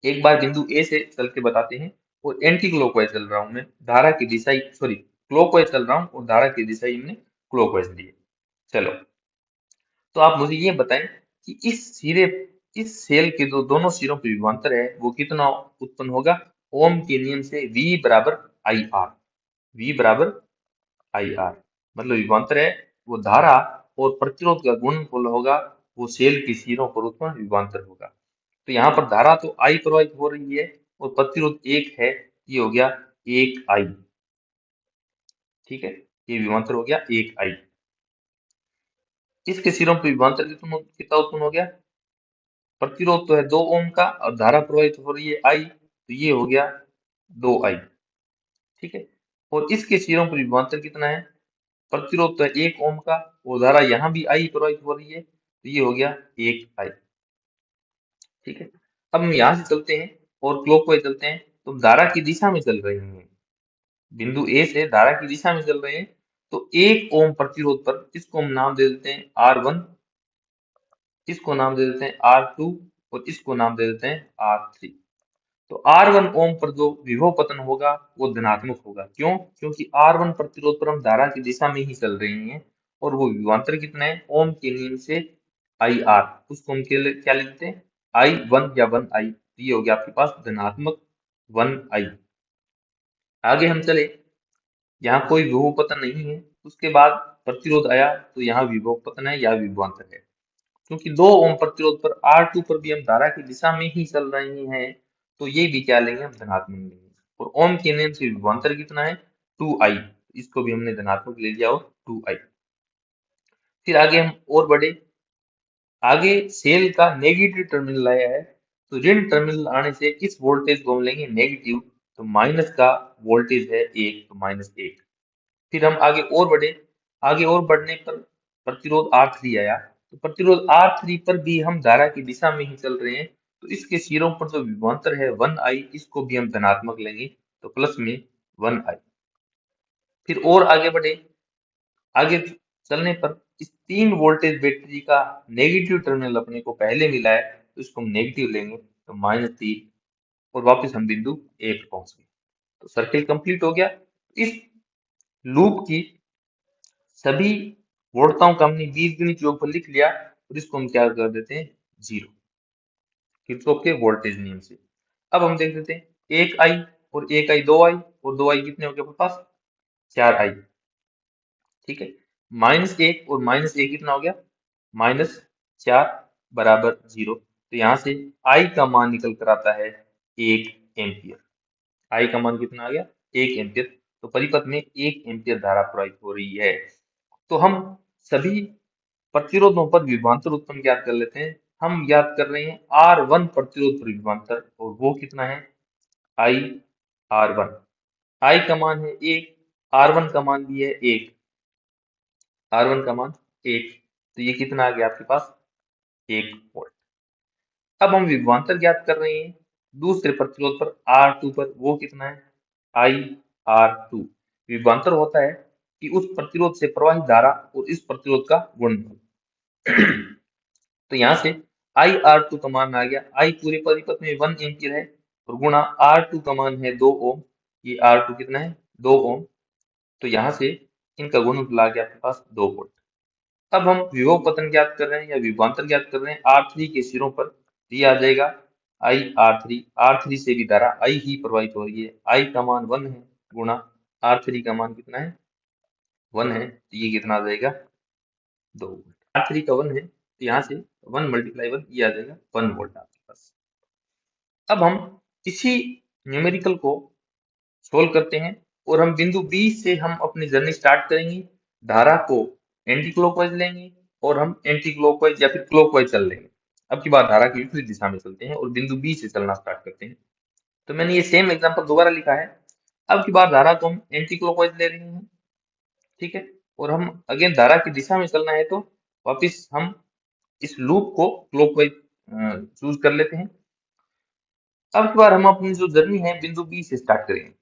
एक बार बिंदु ए से चल के बताते हैं, और एंटी क्लॉकवाइज चल रहा हूं मैं, धारा की दिशा सॉरी क्लॉकवाइज चल रहा हूँ और धारा की दिशा ही हमने क्लॉकवाइज ली है। चलो, तो आप मुझे ये बताएं कि इस सेल के जो दोनों सिरों पर विभवांतर है वो कितना उत्पन्न होगा। ओम के नियम से V बराबर आई आर। V बराबर आई आर मतलब विभवांतर है वो धारा और प्रतिरोध का गुणनफल होगा, वो सेल के सिरों पर उत्पन्न विभवांतर होगा। तो यहाँ पर धारा तो I प्रवाहित हो रही है और प्रतिरोध एक है, ये हो गया एक I। ठीक है, ये विभवांतर हो गया एक I। इसके सिरों पर विभवांतर कितना उत्पन्न हो गया। प्रतिरोध तो है 2 ओम का और धारा प्रवाहित हो रही है आई, तो ये हो गया 2 आई। ठीक है, और इसके सिरों पर विभवांतर कितना है। प्रतिरोध तो है 1 ओम का और धारा यहाँ भी आई प्रवाहित हो रही है, तो ये हो गया 1 आई। ठीक है, अब हम यहाँ से चलते हैं और क्लॉकवाइज चलते हैं, तो हम धारा की दिशा में चल रहे हैं। बिंदु ए से धारा की दिशा में चल रहे हैं, तो 1 ओम प्रतिरोध पर इसको हम नाम दे देते हैं R1, इसको नाम दे देते हैं R2, और इसको नाम दे देते हैं R3। तो R1 ओम पर जो विभव पतन होगा वो धनात्मक होगा। क्यों? क्योंकि R1 प्रतिरोध पर हम धारा की दिशा में ही चल रहे हैं, और वो विभवांतर कितना है ओम के नियम से IR, उसको हम क्या लिखते हैं I1 या 1I। तो ये हो गया आपके पास धनात्मक 1I। आगे हम चले, यहाँ कोई विभव पतन नहीं है, उसके बाद प्रतिरोध आया तो यहाँ विभव पतन है या विभवांतर है। क्योंकि 2 ओम प्रतिरोध पर R2 पर भी हम धारा की दिशा में ही चल रहे हैं, तो ये भी क्या लेंगे हम धनात्मक लेंगे। और ओम के नियम से विभवांतर कितना है 2I, इसको भी हमने धनात्मक ले लिया और 2I। फिर आगे हम और बढ़े, आगे सेल का नेगेटिव टर्मिनल आया है, तो ऋण टर्मिनल आने से इस वोल्टेज को हम लेंगे नेगेटिव, तो माइनस का वोल्टेज है 1, तो -1। फिर हम आगे और बढ़े, आगे और बढ़ने पर प्रतिरोध R3 आया, तो प्रतिरोध R3 पर भी हम धारा की दिशा में ही चल रहे हैं, तो इसके सिरों पर जो विभवांतर है 1I, इसको भी हम धनात्मक लेंगे, तो प्लस में 1I। फिर और आगे बढ़े, आगे चलने पर इस 3 वोल्टेज बैटरी का नेगेटिव टर्मिनल अपने को पहले मिला है, तो इसको हम नेगेटिव लेंगे, तो -3, और वापस हम बिंदु ए पे पहुंच गए। तो सर्किल कंप्लीट हो गया। इस लूप की सभी वोल्टताओं का हमने बीजगणित योगफल लिख लिया, और इसको हम क्या कर देते हैं 0, किरचॉफ के वोल्टेज नियम से। अब हम देख लेते हैं 1I और 1I 2I, और 2I कितने हो गए अपने पास 4I। ठीक है, -1 और -1 कितना हो गया -4 बराबर 0। तो यहाँ से I का मान निकल कर आता है 1 एम्पियर। I का मान कितना आ गया 1 एम्पियर। तो परिपथ में 1 एम्पियर धारा प्रवाहित हो रही है। तो हम सभी प्रतिरोधों पर विभवांतर उत्पन्न ज्ञात कर लेते हैं। हम ज्ञात कर रहे हैं R1 प्रतिरोध पर विभवांतर, और वो कितना है I R1। I का मान है 1, R1 का मान भी है 1, R1 का मान 1, तो ये कितना आ गया आपके पास 1 वोल्ट। अब हम विभवांतर ज्ञात कर रहे हैं दूसरे प्रतिरोध पर R2 पर, वो कितना है IR2। विभवांतर होता है कि उस प्रतिरोध से प्रवाहित धारा और इस प्रतिरोध का गुणनफल। तो यहाँ से IR2 का मान आ गया, I पूरे परिपथ में 1 एम्पीयर है और गुणा R2 का मान है 2 ओम, ये R2 कितना है 2 ओम, तो यहाँ से इनका गुणनफल आ गया आपके पास 2 वोल्ट। अब हम विभव पतन ज्ञात कर रहे हैं या विभवांतर ज्ञात कर रहे हैं R3 के सिरों पर, ये आ जाएगा IR3, R3 से भी धारा I ही प्रवाहित हो रही है, I का मान 1 है गुणा R3 का मान कितना है 1 है, तो ये कितना आ जाएगा 2 वोल्ट। R3 का 1 है तो यहाँ से 1 × 1 ये आ जाएगा 1 वोल्ट आपके पास। अब हम इसी न्यूमेरिकल को सोल्व करते हैं और हम बिंदु B से हम अपनी जर्नी स्टार्ट करेंगे, धारा को एंटी क्लॉकवाइज लेंगे और हम एंटी क्लॉकवाइज या फिर क्लॉकवाइज चल लेंगे। अब की बार धारा की विपरीत दिशा में चलते हैं और बिंदु B से चलना स्टार्ट करते हैं। तो मैंने ये सेम एग्जांपल दोबारा लिखा है। अब की बार धारा को हम एंटी क्लॉकवाइज ले रहे हैं, ठीक है, और हम अगेन धारा की दिशा में चलना है तो वापिस हम इस लूप को क्लॉकवाइज चूज कर लेते हैं। अब की बार हम अपनी जो जर्नी है बिंदु बी से स्टार्ट करेंगे।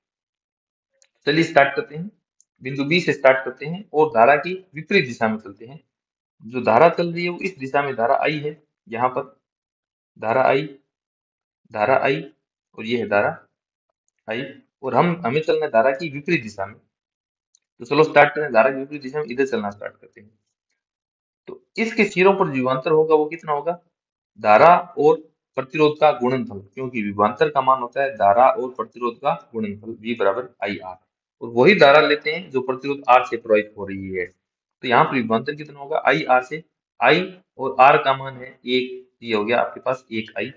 चलिए स्टार्ट करते हैं, बिंदु बी से स्टार्ट करते हैं और धारा की विपरीत दिशा में चलते हैं। जो धारा चल रही है वो इस दिशा में धारा आई है, यहाँ पर धारा आई, धारा आई और ये है धारा आई, और हमें चलना है धारा की विपरीत दिशा में। तो चलो स्टार्ट करें, धारा की विपरीत दिशा में इधर चलना स्टार्ट करते हैं। तो इसके सिरों पर जो विभवांतर होगा वो कितना होगा, धारा और प्रतिरोध का गुणनफल, क्योंकि विभवांतर का मान होता है धारा और प्रतिरोध का गुणनफल V बराबर IR, और वही धारा लेते हैं जो प्रतिरोध R से प्रवाहित हो रही है। तो यहाँ पर विभवांतर कितना होगा IR से, I और R का मान है 1, ये हो गया आपके पास 1I,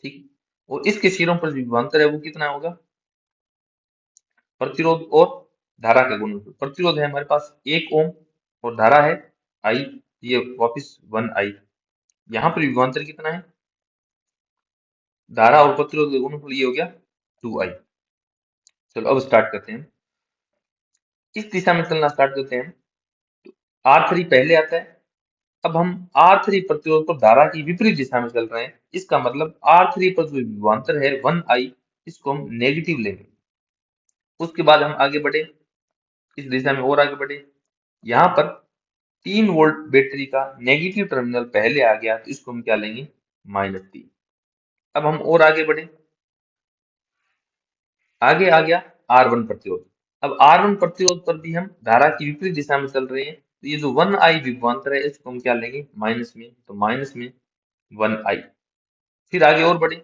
ठीक। और इसके सिरों पर जो विभवांतर है वो कितना होगा, प्रतिरोध और धारा का गुणनफल। प्रतिरोध है हमारे पास 1 ओम और धारा है I, ये वापिस 1I। यहाँ पर विभवांतर कितना है, धारा और प्रतिरोध का गुणनफल ये हो गया 2I। चलो अब स्टार्ट करते हैं, इस दिशा में चलना स्टार्ट करते हैं। तो R3 पहले आता है। अब हम R3 प्रतिरोध पर धारा की विपरीत दिशा में चल रहे हैं, इसका मतलब R3 पर जो विभवांतर है 1I, इसको हम नेगेटिव लेंगे। उसके बाद हम आगे बढ़े, इस दिशा में और आगे बढ़े, यहाँ पर 3 वोल्ट बैटरी का नेगेटिव टर्मिनल पहले आ गया, तो इसको हम क्या लेंगे -3। अब हम और आगे बढ़े, आगे आ गया R1 प्रतिरोध। अब R1 प्रतिरोध पर भी हम धारा की विपरीत दिशा में चल रहे हैं, तो ये जो 1I विभवांतर है इसको हम क्या लेंगे माइनस में, तो माइनस में 1I। फिर आगे और बढ़े,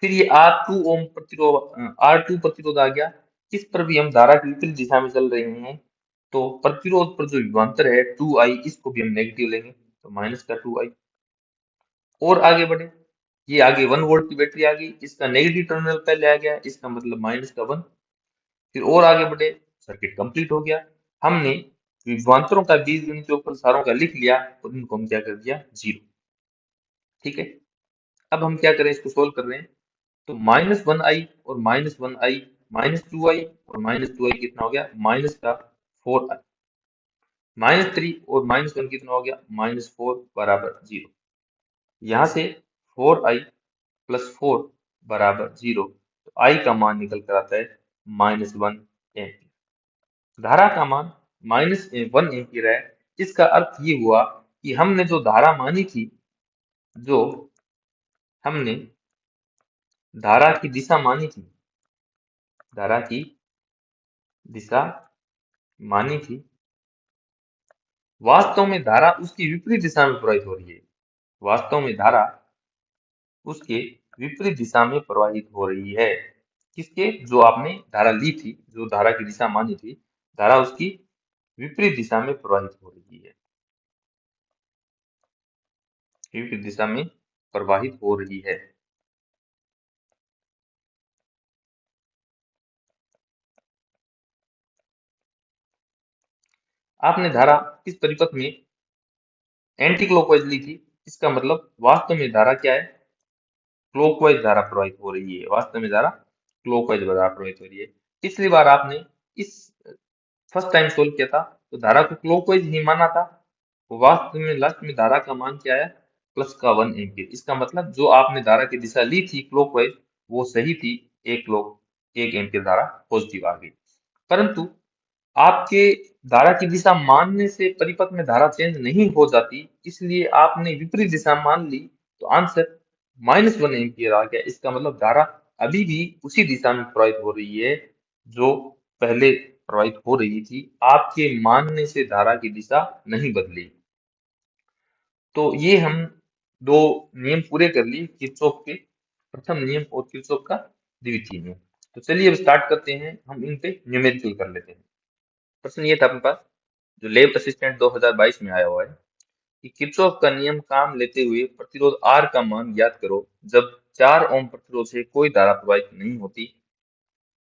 फिर ये R2 प्रतिरोध आ गया, इस पर भी हम धारा की विपरीत दिशा में चल रहे हैं, तो प्रतिरोध पर जो विभवांतर है 2I, इसको भी हम नेगेटिव लेंगे, तो माइनस का 2I। और आगे बढ़े, ये आगे 1 वोल्ट की बैटरी आ गई, इसका नेगेटिव टर्मिनल पहले आ गया, इसका मतलब माइनस का 1। फिर और आगे बढ़े, सर्किट कंप्लीट हो गया। हमने विभवांतरों का बीजगणित योगफल सारों का लिख लिया और इनको हम क्या कर दिया 0, ठीक है। अब हम क्या करें, इसको सोल्व कर रहे हैं, तो -1I और -1I, -2I और -2I कितना हो गया माइनस का 4I, -3 और -1 कितना हो गया -4 बराबर 0। यहाँ से 4I + 4 बराबर 0, तो I का मान निकल कर आता है -1 एम्पीयर। धारा का मान -1 एम्पीयर है। इसका अर्थ ये हुआ कि हमने जो धारा मानी थी, जो हमने धारा की दिशा मानी थी, धारा की दिशा मानी थी, वास्तव में धारा उसकी विपरीत दिशा में प्रवाहित हो रही है। वास्तव में धारा उसके विपरीत दिशा में प्रवाहित हो रही है। किसके, जो आपने धारा ली थी, जो धारा की दिशा मानी थी, धारा उसकी विपरीत दिशा में प्रवाहित हो रही है, विपरीत दिशा में प्रवाहित हो रही है। आपने धारा इस परिपथ में एंटी क्लॉकवाइज ली थी, इसका मतलब वास्तव में धारा क्या है, क्लॉकवाइज धारा प्रवाहित हो रही है। वास्तव में धारा क्लॉकवाइज धारा प्रवाहित हो रही है। पिछली बार आपने इस फर्स्ट टाइम सोल्व किया था तो धारा को क्लॉकवाइज ही माना था, वास्तव में लास्ट में धारा का मान क्या आया, प्लस का 1 एम्पियर। इसका मतलब जो आपने धारा की दिशा ली थी क्लॉकवाइज वो सही थी, 1 एम्पियर धारा पॉजिटिव आ गई। परंतु आपके धारा की दिशा मानने से परिपथ में धारा चेंज नहीं हो जाती, इसलिए आपने विपरीत दिशा मान ली तो आंसर -1 एम्पियर आ गया। इसका मतलब धारा अभी भी उसी दिशा में प्रवाहित हो रही है जो पहले प्रवाहित हो रही थी, आपके मानने से धारा की दिशा नहीं बदली। तो ये हम दो नियम पूरे कर लिए, किरचॉफ के प्रथम नियम और किरचॉफ का द्वितीय नियम। तो चलिए अब स्टार्ट करते हैं, हम इन पे न्यूमेरिकल कर लेते हैं। प्रश्न ये था अपने पास जो लैब असिस्टेंट 2022 में आया हुआ है कि किरचॉफ का नियम काम लेते हुए प्रतिरोध R का मान ज्ञात करो जब 4 ओम प्रतिरोध से कोई धारा प्रवाहित नहीं होती।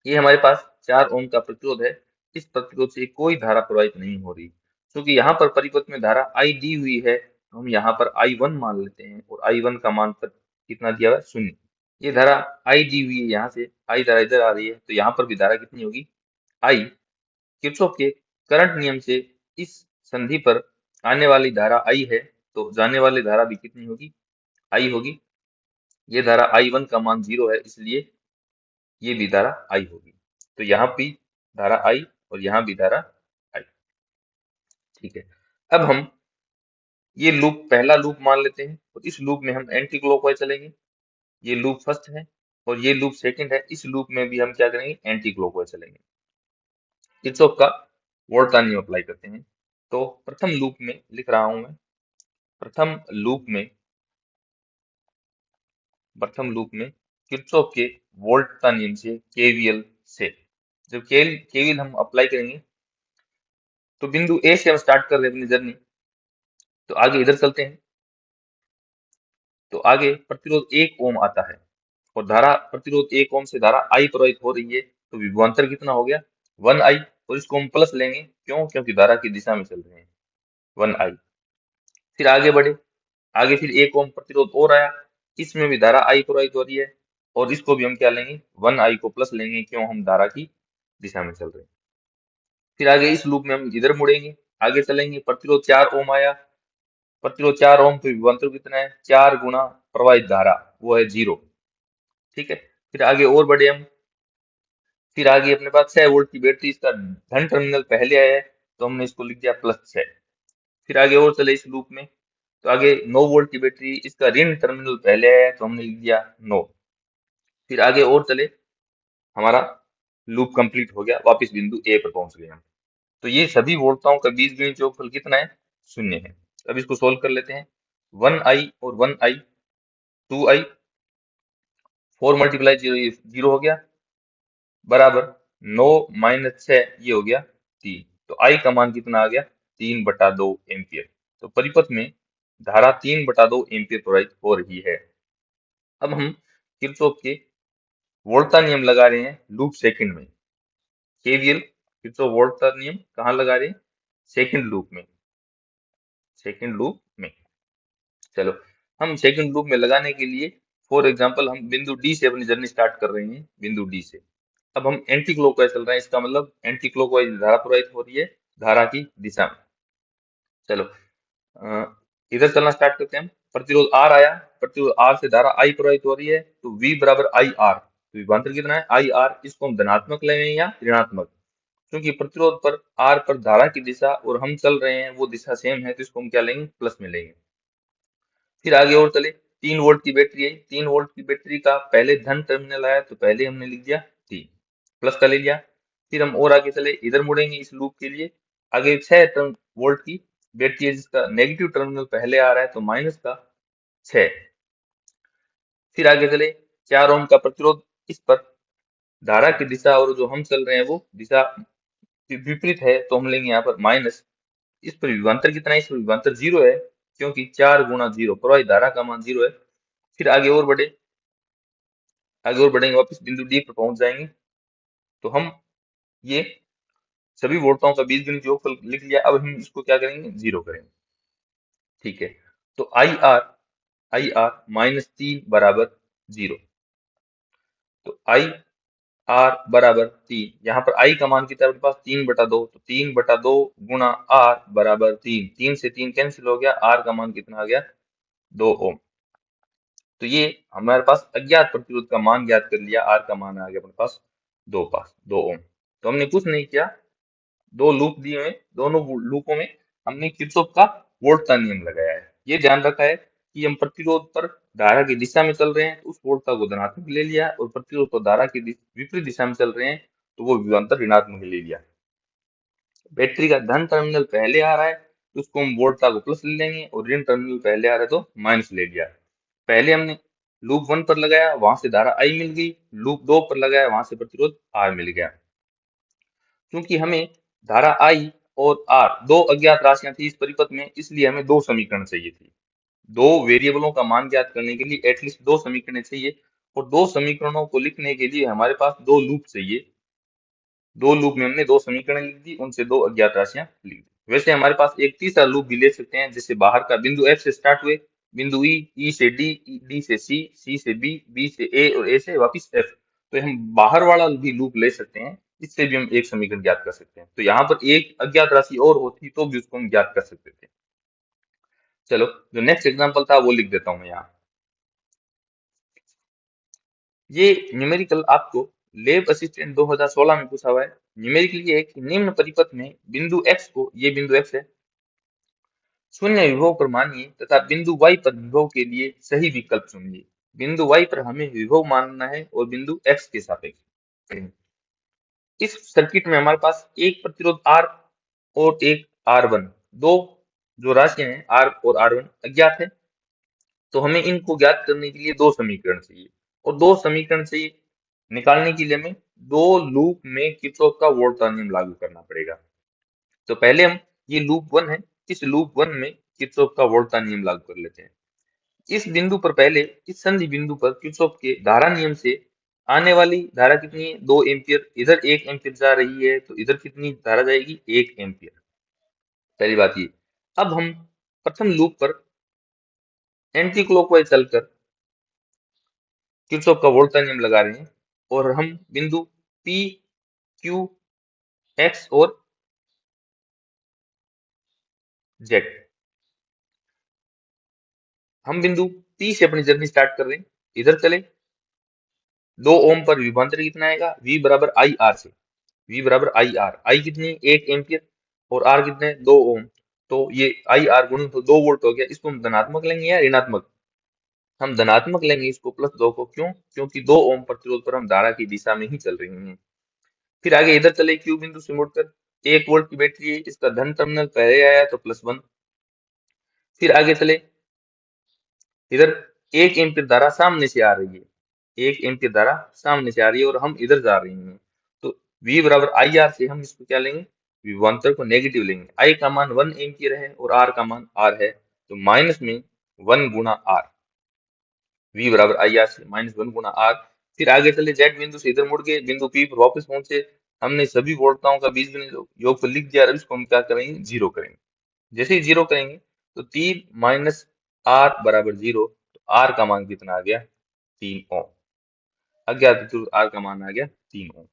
ये हमारे पास 4 ओम का प्रतिरोध है, इस प्रतिरोध से कोई धारा प्रवाहित नहीं हो रही। क्योंकि यहाँ पर परिपथ में धारा I दी हुई है तो हम यहाँ पर I1 मान लेते हैं और I1 का मान पर कितना दिया हुआ है, 0। ये धारा I दी हुई है, यहाँ से I धारा इधर आ रही है तो यहाँ पर भी धारा कितनी होगी, I। किरचॉफ के करंट नियम से इस संधि पर आने वाली धारा I है तो जाने वाली धारा भी कितनी होगी, I होगी। ये धारा I1 का मान 0 है, इसलिए ये भी धारा I होगी। तो यहाँ भी धारा I और यहाँ भी धारा I। ठीक है, अब हम ये लूप पहला लूप मान लेते हैं और इस लूप में हम एंटी क्लॉकवाइज चलेंगे। ये लूप फर्स्ट है और ये लूप सेकंड है, इस लूप में भी हम क्या करेंगे, एंटी क्लॉकवाइज चलेंगे। किरचॉफ का वोल्टा नियम अप्लाई करते हैं। तो प्रथम लूप में लिख रहा हूं मैं, प्रथम लूप में किरचॉफ के वोल्टा नियम से केवीएल से जब केवीएल हम अप्लाई करेंगे तो बिंदु ए से हम स्टार्ट कर रहे हैं अपनी जर्नी। तो आगे इधर चलते हैं, तो आगे प्रतिरोध 1 ओम आता है और धारा प्रतिरोध 1 ओम से धारा I प्रवाहित हो रही है तो विभवांतर कितना हो गया, 1I। और इसको हम प्लस लेंगे, क्यों, क्योंकि धारा की दिशा में चल रहे हैं, 1I। फिर आगे बढ़े, आगे फिर 1 ओम प्रतिरोध और आया, इसमें भी धारा I प्रवाहित हो रही है और इसको भी हम क्या लेंगे, 1I को प्लस लेंगे, क्यों, हम धारा की दिशा में चल रहे हैं। फिर आगे इस लूप में हम इधर मुड़ेंगे, आगे चलेंगे, प्रतिरोध 4 ओम आया, प्रतिरोध 4 ओम तो विभवांतर कितना है, 4 गुना प्रवाहित धारा वो है 0। ठीक है, फिर आगे और बढ़े हम, फिर आगे अपने पास 6 वोल्ट की बैटरी, इसका धन टर्मिनल पहले आया है तो हमने इसको लिख दिया +6। फिर आगे और चले इस लूप में, तो आगे 9 वोल्ट की बैटरी, इसका ऋण टर्मिनल पहले आया है तो हमने लिख दिया 9। फिर आगे और चले, हमारा लूप कंप्लीट हो गया, वापस बिंदु ए पर पहुंच गए हम। तो ये सभी वोल्टताओं का बीजगणित योगफल कितना है, 0 है। अब इसको सोल्व कर लेते हैं, 1I और 1I 2I, 4 मल्टीप्लाई 0 ये 0 हो गया, बराबर 9 - 6 ये हो गया 3। तो I का मान कितना आ गया, 3/2 एम्पियर। तो परिपथ में धारा 3/2 एम्पियर प्रवाहित हो रही है। अब हम किरचॉफ के वोल्टा नियम लगा रहे हैं लूप सेकंड में, केवीएल किरचॉफ वोल्टा नियम कहाँ लगा रहे हैं, सेकंड लूप में, सेकंड लूप में। चलो, हम सेकंड लूप में लगाने के लिए फॉर एग्जांपल हम बिंदु डी से अपनी जर्नी स्टार्ट कर रहे हैं, बिंदु डी से। अब हम एंटी क्लॉकवाइज चल रहे हैं, इसका मतलब एंटी क्लॉकवाइज धारा प्रवाहित हो रही है धारा की दिशा में। चलो, इधर चलना स्टार्ट करते हैं हम, प्रतिरोध R आया, प्रतिरोध R से धारा I प्रवाहित हो रही है तो V बराबर IR। तो विभवांतर कितना है, IR। इसको हम धनात्मक लेंगे या ऋणात्मक, क्योंकि प्रतिरोध पर R पर धारा की दिशा और हम चल रहे हैं वो दिशा सेम है तो इसको हम क्या लेंगे, प्लस में लेंगे। फिर आगे और चले, 3 वोल्ट की बैटरी है, 3 वोल्ट की बैटरी का पहले धन टर्मिनल आया तो पहले हमने लिख दिया 3, प्लस का ले लिया। फिर हम और आगे चले, इधर मुड़ेंगे इस लूप के लिए, आगे 6 वोल्ट की बैटरी है जिसका नेगेटिव टर्मिनल पहले आ रहा है तो माइनस का 6। फिर आगे चले, 4 ओम का प्रतिरोध, इस पर धारा की दिशा और जो हम चल रहे हैं वो दिशा विपरीत है तो हम लेंगे यहाँ पर माइनस। इस पर विभवांतर कितना है, इस पर विभवांतर 0 है, क्योंकि 4 गुना 0 प्रवाहित धारा का मान 0 है। फिर आगे और बढ़े, आगे और बढ़ेंगे, वापस बिंदु डी पर पहुंच जाएंगे। तो हम ये सभी वोल्टताओं का बीजगणित योगफल लिख लिया, अब हम इसको क्या करेंगे, 0 करेंगे। ठीक है, तो आई आर -3 बराबर 0। तो I आर बराबर 3। यहाँ पर आई का मान कितना है अपने पास 3/2, तो 3/2 गुणा आर बराबर 3। 3 से 3 कैंसिल हो गया, आर का मान कितना आ गया 2 ओम। तो ये हमारे पास अज्ञात प्रतिरोध का मान ज्ञात कर लिया, आर का मान आ गया अपने पास 2 ओम। तो हमने कुछ नहीं किया, दो लूप दिए हुए, दोनों लूपों में हमने किरचॉफ का वोल्ट का नियम लगाया है। ये ध्यान रखा है कि हम प्रतिरोध पर धारा की दिशा में चल रहे हैं तो उस वोल्टता को धनात्मक ले लिया, और प्रतिरोध पर धारा की विपरीत दिशा में चल रहे हैं तो वो विभवांतर ऋणात्मक ले लिया। बैटरी का धन टर्मिनल पहले आ रहा है तो उसको हम वोल्टता को प्लस ले लेंगे, और ऋण टर्मिनल पहले आ रहा है तो माइनस ले लिया। पहले हमने लूप 1 पर लगाया, वहां से धारा आई मिल गई, लूप 2 पर लगाया, वहां से प्रतिरोध आर मिल गया। क्योंकि हमें धारा आई और आर दो अज्ञात राशियां थी इस परिपथ में, इसलिए हमें दो समीकरण चाहिए थी। दो वेरिएबलों का मान ज्ञात करने के लिए एटलीस्ट दो समीकरण चाहिए, और दो समीकरणों को लिखने के लिए हमारे पास दो लूप चाहिए। दो लूप में हमने दो समीकरण लिख दी, उनसे दो अज्ञात राशियां लिख दी। वैसे हमारे पास एक तीसरा लूप भी ले सकते हैं, जैसे बाहर का बिंदु एफ से स्टार्ट हुए, बिंदु ई, ई से डी, डी से सी, सी से बी, बी से ए और ए से वापिस एफ। तो हम बाहर वाला भी लूप ले सकते हैं, इससे भी हम एक समीकरण ज्ञात कर सकते हैं। तो यहाँ पर एक अज्ञात राशि और होती तो भी उसको हम ज्ञात कर सकते थे। चलो, जो नेक्स्ट एग्जाम्पल था वो लिख देता हूँ मैं यहाँ। ये न्यूमेरिकल आपको लैब असिस्टेंट 2016 में पूछा हुआ है। न्यूमेरिकल ये है कि निम्न परिपथ में बिंदु x को, ये बिंदु x है, शून्य विभव पर मानिए तथा बिंदु y पर विभव के लिए सही विकल्प चुनिए। बिंदु y पर हमें विभव मानना है और बिंदु x के सापेक्ष। इस सर्किट में हमारे पास एक प्रतिरोध R और एक R1, दो जो राशियां हैं R और R1 अज्ञात है। तो हमें इनको ज्ञात करने के लिए दो समीकरण चाहिए, और दो समीकरण से निकालने के लिए हमें दो लूप में किरचॉफ का वोल्ट का नियम लागू करना पड़ेगा। तो पहले हम, ये लूप 1 है, इस लूप 1 में किरचॉफ का वोल्ट का नियम लागू कर लेते हैं। इस बिंदु पर पहले, इस संधि बिंदु पर किरचॉफ के धारा नियम से आने वाली धारा कितनी है 2 एम्पियर। इधर 1 एम्पियर जा रही है तो इधर कितनी धारा जाएगी 1 एम्पियर। पहली बात ये। अब हम प्रथम लूप पर एंटी क्लॉकवाइज चलकर किरचॉफ का वोल्ट का नियम लगा रहे हैं, और हम बिंदु P, Q, X और Z, हम बिंदु P से अपनी जर्नी स्टार्ट कर रहे हैं। इधर चले, 2 ओम पर विभवांतर कितना आएगा V बराबर आई आर से, V बराबर आई आर, आई कितनी 1 एम्पियर और R कितने 2 ओम। तो ये आई आर गुणन तो 2 वोल्ट हो गया। इसको हम धनात्मक लेंगे या ऋणात्मक? हम धनात्मक लेंगे इसको, +2 को। क्यों? क्योंकि 2 ओम प्रतिरोध पर हम धारा की दिशा में ही चल रहे हैं। फिर आगे इधर चले, Q बिंदु से मुड़कर 1 वोल्ट की बैटरी है, इसका धन टर्मिनल पहले आया तो +1। फिर आगे चले, इधर 1 एम्पियर धारा सामने से आ रही है, 1 एम्पियर धारा सामने से आ रही है और हम इधर जा रहे हैं। तो V बराबर आई आर से हम इसको क्या लेंगे, विभवांतर को नेगेटिव लेंगे। I का मान 1 एम्पियर है और R का मान R है, तो माइनस में 1 गुणा R, V बराबर आई आर से -1 गुणा R। फिर आगे चले, Z बिंदु से इधर मुड़ के बिंदु P पर वापस पहुंचे, हमने सभी वोल्टताओं का बीजगणित योग को लिख दिया। अब इसको हम क्या करेंगे, जीरो करेंगे। जैसे ही जीरो करेंगे तो 3 माइनस R बराबर 0, तो R का मान कितना आ गया 3 ओम। अज्ञात प्रतिरोध R का मान आ गया 3 ओम।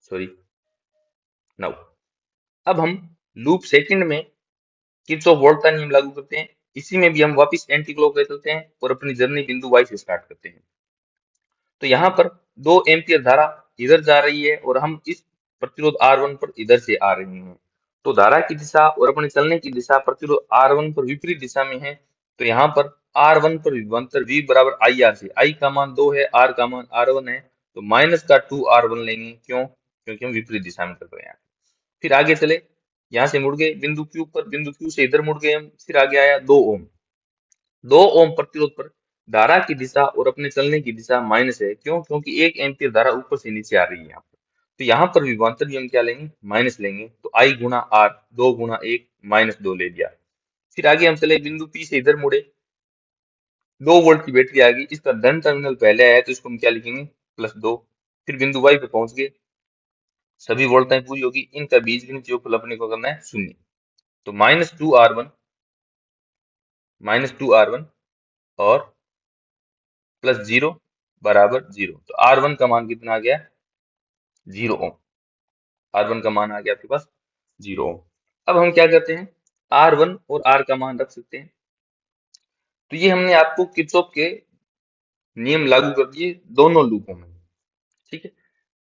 सॉरी, नाउ अब हम लूप सेकंड में किरचॉफ वोल्ट का नियम लागू करते हैं। इसी में भी हम वापस एंटी क्लॉकवाइज चलते हैं और अपनी जर्नी बिंदु Y से स्टार्ट करते हैं। तो यहाँ पर 2 एम्पियर धारा इधर जा रही है और हम इस प्रतिरोध R1 पर इधर से आ रहे हैं। तो धारा की दिशा और अपने चलने की दिशा प्रतिरोध R1 पर विपरीत दिशा में है। तो यहाँ पर R1 पर विभवांतर V बराबर आई आर से, I का मान 2 है, R का मान R1 है, तो माइनस का 2R1 लेंगे। क्यों? क्योंकि हम विपरीत दिशा में कर रहे हैं। फिर आगे चले, यहाँ से मुड़ गए बिंदु Q पर, बिंदु Q से इधर मुड़ गए हम। फिर आगे आया 2 ओम, 2 ओम प्रतिरोध पर धारा की दिशा और अपने चलने की दिशा माइनस है। क्यों? क्योंकि 1 एम्पियर धारा ऊपर से नीचे आ रही है यहाँ पर। तो यहाँ पर विभवांतर भी हम क्या लेंगे, माइनस लेंगे। तो I गुणा R, 2 गुणा 1 -2 ले लिया। फिर आगे हम चले, बिंदु P से इधर मुड़े, 2 वोल्ट की बैटरी आ गई, इसका धन टर्मिनल पहले आया तो इसको हम क्या लिखेंगे +2, फिर बिंदु y पे पहुंच गए, सभी वोल्टताएं पूरी होगी, इनका बीजगणित योगफल अपने को करना है 0। तो -2r1 और +0 बराबर 0। तो R1 का मान कितना आ गया? 0 ओम। R1 का मान आ गया आपके पास 0 ओम। अब हम क्या करते हैं, R1 और R का मान रख सकते हैं। तो ये हमने आपको किरचॉफ के नियम लागू कर दिए दोनों लूपों में, ठीक है।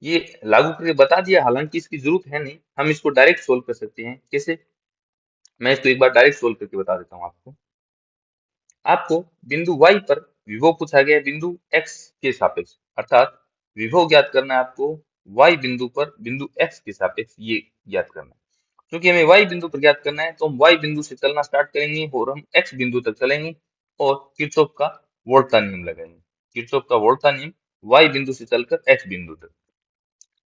ये लागू करके बता दिया, हालांकि इसकी जरूरत है नहीं, हम इसको डायरेक्ट सोल्व कर सकते हैं। कैसे? मैं इसको एक बार डायरेक्ट सोल्व करके बता देता हूँ आपको। आपको बिंदु y पर विभव पूछा गया है बिंदु x के सापेक्ष, अर्थात विभव ज्ञात करना है आपको y बिंदु पर बिंदु x के सापेक्ष, ये ज्ञात करना है। क्योंकि हमें y बिंदु पर ज्ञात करना है तो हम y बिंदु से चलना स्टार्ट करेंगे और हम x बिंदु तक चलेंगे और किरचॉफ का वोल्टता नियम लगाएंगे। किरचॉफ का वोल्टता नियम y बिंदु से चलकर x बिंदु तक।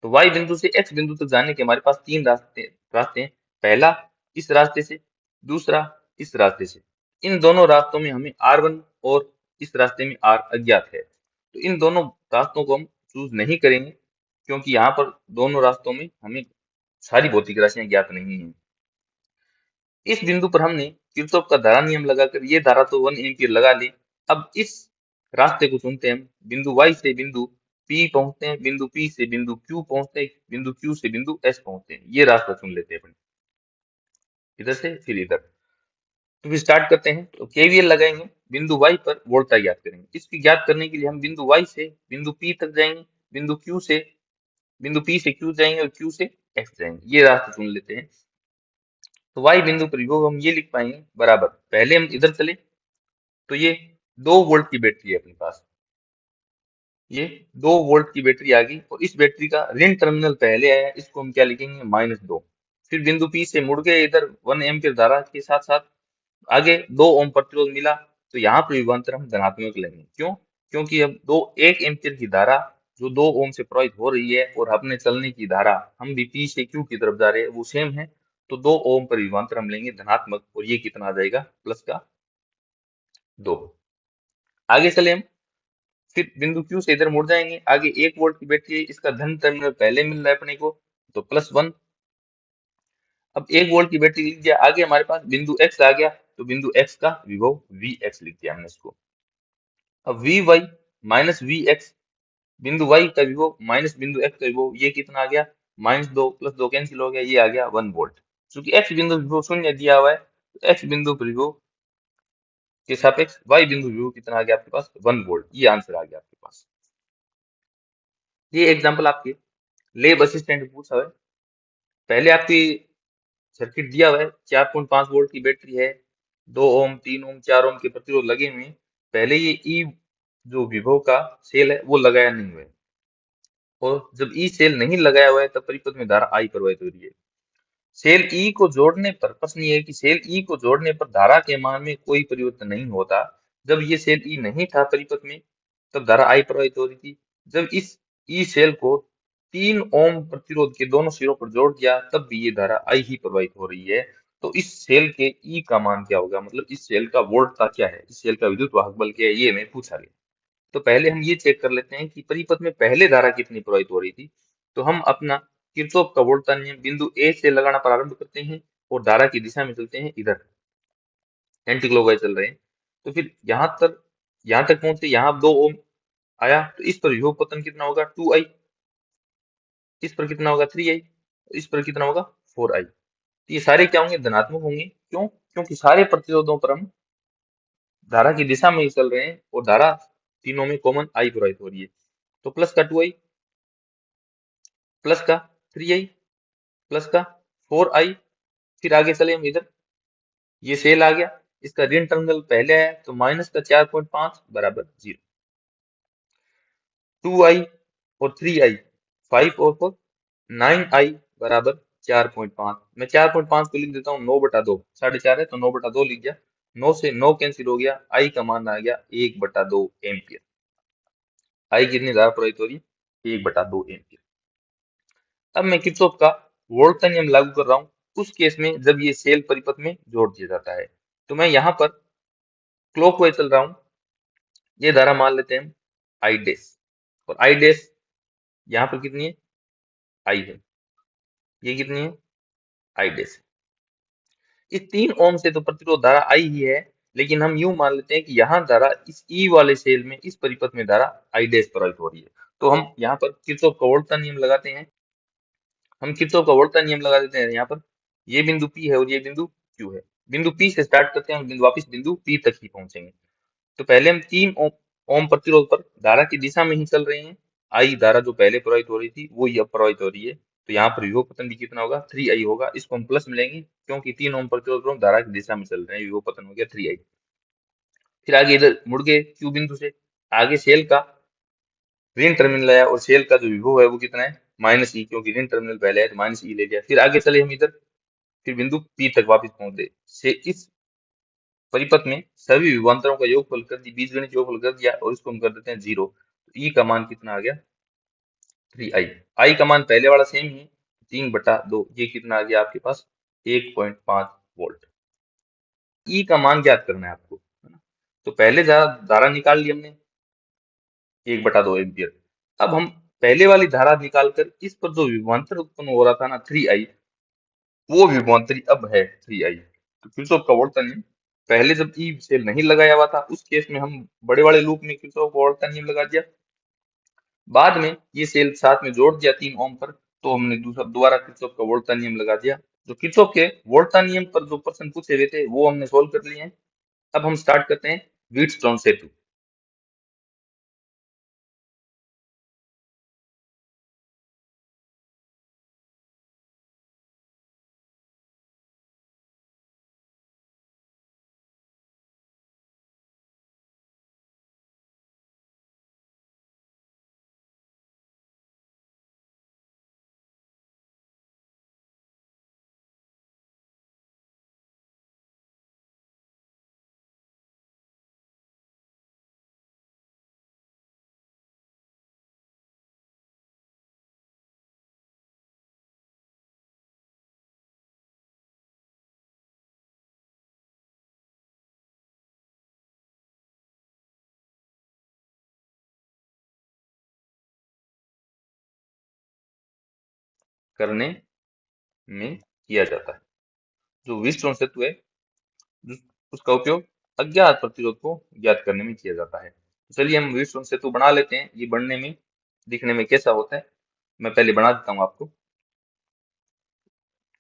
तो y बिंदु से x बिंदु तक जाने के हमारे पास 3 रास्ते हैं। पहला इस रास्ते से, दूसरा इस रास्ते से। इन दोनों रास्तों में हमें R1 और इस रास्ते में R अज्ञात है, तो इन दोनों रास्तों को हम चूज नहीं करेंगे, क्योंकि यहाँ पर दोनों रास्तों में हमें सारी भौतिक राशियां ज्ञात नहीं है। इस बिंदु पर हमने किरचॉफ का धारा नियम लगाकर ये धारा तो 1 एम्पियर लगा ली। अब इस रास्ते को चुनते हैं हम, बिंदु y से बिंदु P पहुंचते हैं, बिंदु P से बिंदु Q पहुंचते हैं, बिंदु Q से बिंदु S पहुंचते हैं। ये रास्ता चुन लेते हैं अपने, इधर से फिर इधर। तो फिर स्टार्ट करते हैं। तो KVL लगाएंगे, बिंदु y पर वोल्टता ज्ञात करेंगे। इसकी ज्ञात करने के लिए हम बिंदु y से बिंदु P तक जाएंगे, बिंदु P से Q जाएंगे और Q से X जाएंगे। ये रास्ता चुन लेते हैं। तो y बिंदु पर विभव हम ये लिख पाएंगे बराबर, पहले हम इधर चले तो ये 2 वोल्ट की बैटरी है अपने पास, ये 2 वोल्ट की बैटरी आ गई और इस बैटरी का ऋण टर्मिनल पहले आया, इसको हम क्या लिखेंगे -2। फिर बिंदु P से मुड़ गए इधर 1 एम्पियर धारा के साथ साथ, आगे 2 ओम प्रतिरोध मिला, तो यहाँ पर विभवांतर हम धनात्मक लेंगे। क्यों? क्योंकि अब 1 एम्पियर की धारा जो 2 ओम से प्रवाहित हो रही है और अपने चलने की धारा हम भी P से Q की तरफ जा रहे हैं वो सेम है, तो 2 ओम पर विभवांतर हम लेंगे धनात्मक, और ये कितना आ जाएगा प्लस का 2। आगे चले हम, फिर बिंदु Q से इधर मुड़ जाएंगे, आगे 1 वोल्ट की बैटरी है, इसका धन टर्मिनल पहले मिल रहा है अपने को, तो +1। अब 1 वोल्ट की बैटरी लिख दिया, आगे हमारे पास बिंदु X आ गया, तो बिंदु X का विभव Vx लिख दिया हमने इसको। अब Vy माइनस Vx, बिंदु y का विभव माइनस बिंदु x का विभव, ये कितना आ गया -2 +2 कैंसिल हो गया, ये आ गया 1 वोल्ट। क्योंकि x बिंदु विभव शून्य दिया हुआ है, तो x बिंदु पर विभव के सापेक्ष y बिंदु विभव कितना आ गया आपके पास 1 वोल्ट। ये आंसर आ गया आपके पास। ये एग्जांपल आपके लैब असिस्टेंट में पूछा है। पहले आपकी सर्किट दिया हुआ है, 4.5 वोल्ट की बैटरी है, 2 ओम 3 ओम 4 ओम के प्रतिरोध लगे हुए हैं। पहले ये ई जो विभव का सेल है वो लगाया नहीं हुआ है, और जब ई सेल नहीं लगाया हुआ है तब परिपथ में धारा आई प्रवाहित हो रही है। सेल ई को जोड़ने पर, प्रश्न ये है कि सेल ई को जोड़ने पर धारा के मान में कोई परिवर्तन नहीं होता। जब ये सेल ई नहीं था परिपथ में तब धारा आई प्रवाहित हो रही थी। जब इस ई सेल को 3 ओम प्रतिरोध के दोनों सिरों पर जोड़ दिया तब भी ये धारा आई ही प्रवाहित हो रही है। तो इस सेल के ई का मान क्या होगा, मतलब इस सेल का वोल्टता क्या है, इस सेल का विद्युत वाहक बल क्या है, ये हमें पूछा गया। तो पहले हम ये चेक कर लेते हैं कि परिपथ में पहले धारा कितनी प्रवाहित हो रही थी। तो हम अपना किरचॉफ का वोल्टता नियम बिंदु ए से लगाना प्रारंभ करते हैं और धारा की दिशा में चलते हैं, इधर एंटी क्लॉकवाइज चल रहे हैं। तो फिर यहाँ तक पहुंचे, यहाँ 2 ओम आया, तो इस पर विभव पतन कितना होगा 2i, इस पर कितना होगा 3i, इस पर कितना होगा 4i। तो ये सारे क्या होंगे धनात्मक होंगे। क्यों? क्योंकि सारे प्रतिरोधों पर हम धारा की दिशा में ही चल रहे हैं और धारा तीनों में कॉमन आई प्रवाहित हो रही है। तो प्लस का 2i, प्लस का 3i, प्लस का 4i। फिर आगे चले हम इधर, ये सेल आ गया, इसका ऋण टर्मिनल पहले आया, तो माइनस का 4.5 बराबर 0। 2i और 3i, 5 और 4 9i बराबर 4.5। मैं 4.5 को लिख देता हूँ 9/2, 4.5 है तो 9/2 लिख दिया। 9 से 9 कैंसिल हो गया, आई का मान आ गया 1/2 एम्पियर। आई कितनी धारा प्रवाहित हो रही है 1/2 एम्पियर। अब मैं किरचॉफ का वोल्टता नियम लागू कर रहा हूँ उस केस में जब ये सेल परिपथ में जोड़ दिया जाता है। तो मैं यहाँ पर क्लॉकवाइज चल रहा हूँ, ये धारा मान लेते हैं आई डैश, और आई डैश यहाँ पर कितनी है, आई है, ये कितनी है, आई डैश। इस 3 ओम से तो प्रतिरोध धारा आई ही है, लेकिन हम यूं मान लेते हैं कि यहाँ धारा इस ई वाले सेल में, इस परिपथ में धारा आई डैश प्रवाहित हो रही है। तो हम यहाँ पर किरचॉफ का वोल्ट का नियम लगाते हैं, हम किरचॉफ का वोल्ट का नियम लगा देते हैं। यहाँ पर ये बिंदु P है और ये बिंदु Q है। बिंदु P से स्टार्ट करते हैं और बिंदु वापिस बिंदु P तक ही पहुंचेंगे। तो पहले हम 3 ओम प्रतिरोध पर धारा की दिशा में ही चल रहे हैं। आई धारा जो पहले प्रवाहित हो रही थी वो ही अब प्रवाहित हो रही है। तो यहाँ पर विभव पतन भी कितना होगा, 3I होगा। इसको हम प्लस मिलेंगे क्योंकि 3 ओम प्रतिरोध पर हम धारा की दिशा में चल रहे हैं, विभव पतन हो गया 3I। फिर आगे इधर मुड़ गए Q बिंदु से, आगे सेल का ऋण टर्मिनल आया और सेल का जो विभव है वो कितना है, -E, क्योंकि ऋण टर्मिनल पहले है तो -E ले लिया। फिर आगे चले हम इधर, फिर बिंदु P तक वापस पहुंच गए। से इस परिपथ में सभी विभवांतरों का योगफल कर दिया, बीजगणित योगफल कर दिया और इसको हम कर देते हैं 0। तो E का मान कितना आ गया, 3I। I का मान पहले वाला सेम ही है, 3/2। ये कितना आ गया आपके पास, 1.5 वोल्ट। E का मान ज्ञात करना है आपको, है ना। तो पहले धारा निकाल ली हमने 1/2 एम्पियर। अब हम पहले वाली धारा निकालकर इस पर जो विभवांतर उत्पन्न हो रहा था ना 3I, वो विभवांतरी अब है 3I। तो किरचॉफ का वोल्ट का नियम, पहले जब ई सेल नहीं लगाया हुआ था उस केस में हम बड़े वाले लूप में किरचॉफ का वोल्ट का नियम लगा दिया। बाद में ये सेल साथ में जोड़ दिया 3 ओम पर, तो हमने दोबारा किरचॉफ का वोल्ट का नियम लगा दिया। जो किरचॉफ के वोल्ट का नियम पर जो प्रश्न पूछे हुए थे वो हमने सोल्व कर लिए हैं। अब हम स्टार्ट करते हैं व्हीटस्टोन सेतु। करने में किया जाता है। जो व्हीटस्टोन सेतु है जिस- उसका उपयोग अज्ञात प्रतिरोध को ज्ञात करने में किया जाता है। तो चलिए हम व्हीटस्टोन सेतु बना लेते हैं। ये बनने में, दिखने में कैसा होता है, मैं पहले बना देता हूँ आपको।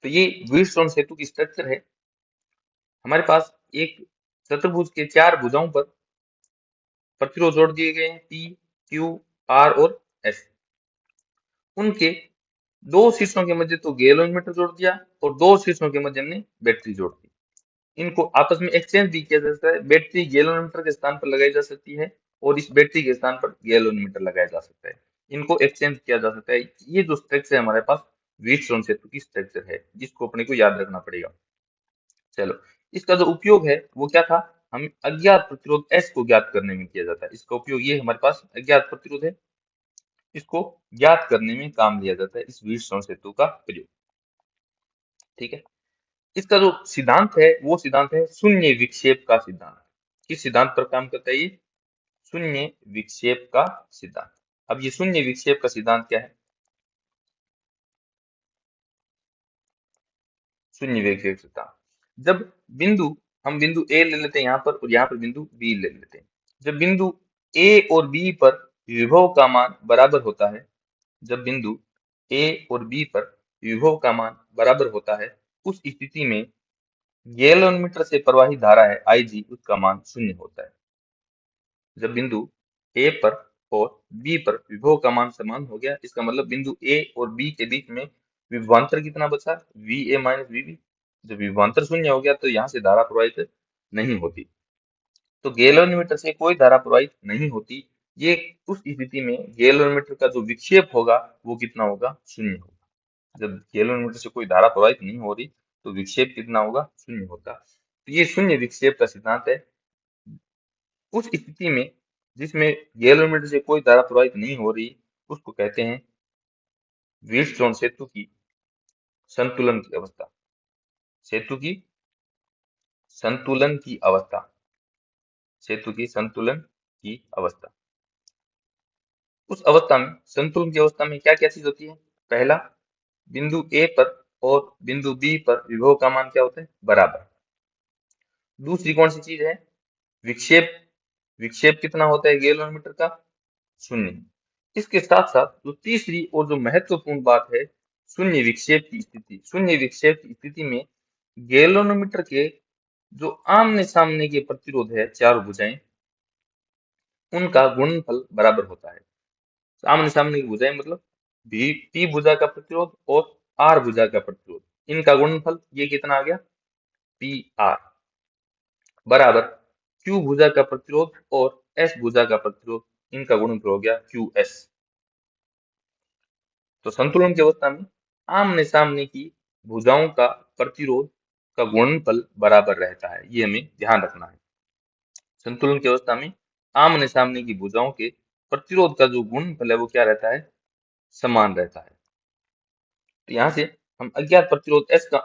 तो ये व्हीटस्टोन सेतु की स्ट्रक्चर है। हमारे पास एक चतुर्भुज के 4 भुजाओं पर प्रतिरोध जोड़ दिए गए हैं, P, Q, R और S। उनके 2 शीर्षों के मध्य तो गैल्वेनोमीटर जोड़ दिया और 2 शीर्षों के मध्य हमने बैटरी जोड़ दी। इनको आपस में एक्सचेंज भी किया जा सकता है। बैटरी गैल्वेनोमीटर के स्थान पर लगाई जा सकती है और इस बैटरी के स्थान पर गैल्वेनोमीटर लगाया जा सकता है। इनको एक्सचेंज किया जा सकता है। ये जो स्ट्रक्चर है हमारे पास व्हीटस्टोन सेतु की स्ट्रक्चर है, जिसको अपने को याद रखना पड़ेगा। चलो, इसका जो उपयोग है वो क्या था, हम अज्ञात प्रतिरोध S को ज्ञात करने में किया जाता है। इसका उपयोग, ये हमारे पास अज्ञात प्रतिरोध है, इसको ज्ञात करने में काम लिया जाता है इस व्हीटस्टोन सेतु का प्रयोग। ठीक है। इसका जो सिद्धांत है वो सिद्धांत है शून्य विक्षेप का सिद्धांत। किस सिद्धांत पर काम करता है ये, शून्य विक्षेप का सिद्धांत। अब ये शून्य विक्षेप का सिद्धांत क्या है, शून्य विक्षेप सिद्धांत, जब बिंदु, हम बिंदु ए ले लेते हैं यहाँ पर और यहाँ पर बिंदु बी ले लेते हैं। जब बिंदु ए और बी पर विभव का मान बराबर होता है, जब बिंदु ए और बी पर विभव का मान बराबर होता है, उस स्थिति में गैलोमीटर से प्रवाहित धारा है IG, उसका मान 0 होता है। जब बिंदु ए पर और बी पर विभव का मान समान हो गया, इसका मतलब बिंदु ए और बी के बीच में विभवांतर कितना बचा, VA माइनस VB। जब विभवांतर 0 हो गया तो यहाँ से धारा प्रवाहित नहीं होती, तो गैल्वेनोमीटर से कोई धारा प्रवाहित नहीं होती। ये उस स्थिति में गैल्वेनोमीटर का जो विक्षेप होगा वो कितना होगा, 0 होगा। जब गैल्वेनोमीटर से कोई धारा प्रवाहित नहीं हो रही तो विक्षेप कितना होगा, 0 होगा। तो ये शून्य विक्षेप का सिद्धांत है। उस स्थिति में जिसमें गैल्वेनोमीटर से कोई धारा प्रवाहित नहीं हो रही, उसको कहते हैं व्हीटस्टोन सेतु की संतुलन की अवस्था। सेतु की संतुलन की अवस्था, सेतु की संतुलन की अवस्था। उस अवस्था में, संतुलन की अवस्था में क्या क्या चीज होती है? पहला, बिंदु ए पर और बिंदु बी पर विभव का मान क्या होता है? बराबर। दूसरी कौन सी चीज है? विक्षेप। विक्षेप कितना होता है गैलोमीटर का? 0। इसके साथ साथ जो तीसरी और जो महत्वपूर्ण बात है, शून्य विक्षेप की स्थिति। शून्य विक्षेप की स्थिति में गैलोमीटर के जो आमने सामने के प्रतिरोध है, चारों भुजाएं, उनका गुणनफल बराबर होता है। आमने सामने की भुजाएं मतलब भी पी भुजा का प्रतिरोध और आर भुजा का प्रतिरोध, इनका गुणनफल ये कितना आ गया? पी आर बराबर क्यू भुजा का प्रतिरोध और एस भुजा का प्रतिरोध, इनका गुणनफल हो गया क्यू एस। तो संतुलन की अवस्था में आमने सामने की भुजाओं का प्रतिरोध का गुणनफल बराबर रहता है, ये हमें ध्यान रखना है। संतुलन की अवस्था में आमने सामने की भुजाओं के प्रतिरोध का जो गुणनफल है वो क्या रहता है? समान रहता है। तो यहाँ से हम अज्ञात प्रतिरोध एस का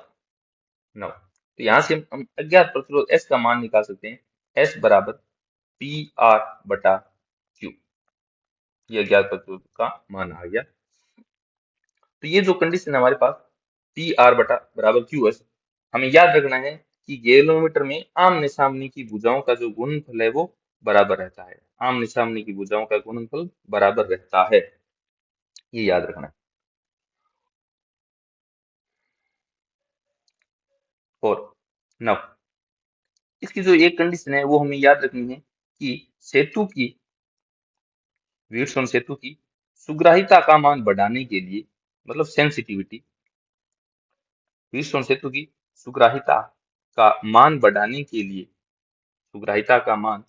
तो यहाँ से हम अज्ञात प्रतिरोध एस का मान निकाल सकते हैं। एस बराबर पी आर बटा क्यू, ये अज्ञात प्रतिरोध का मान आ गया। तो ये जो कंडीशन है हमारे पास, पी आर बटा बराबर क्यू एस, हमें याद रखना है कि गैलोमीटर में आमने सामने की भुजाओं का जो गुणनफल है वो बराबर रहता है। आमने सामने की भुजाओं का गुणनफल बराबर रहता है, ये याद रखना है। और नौ, इसकी जो एक कंडीशन है वो हमें याद रखनी है कि सेतु की, व्हीटस्टोन सेतु की सुग्राहिता का मान बढ़ाने के लिए, मतलब सेंसिटिविटी, व्हीटस्टोन सेतु की सुग्राहिता का मान बढ़ाने के लिए, सुग्राहिता का मान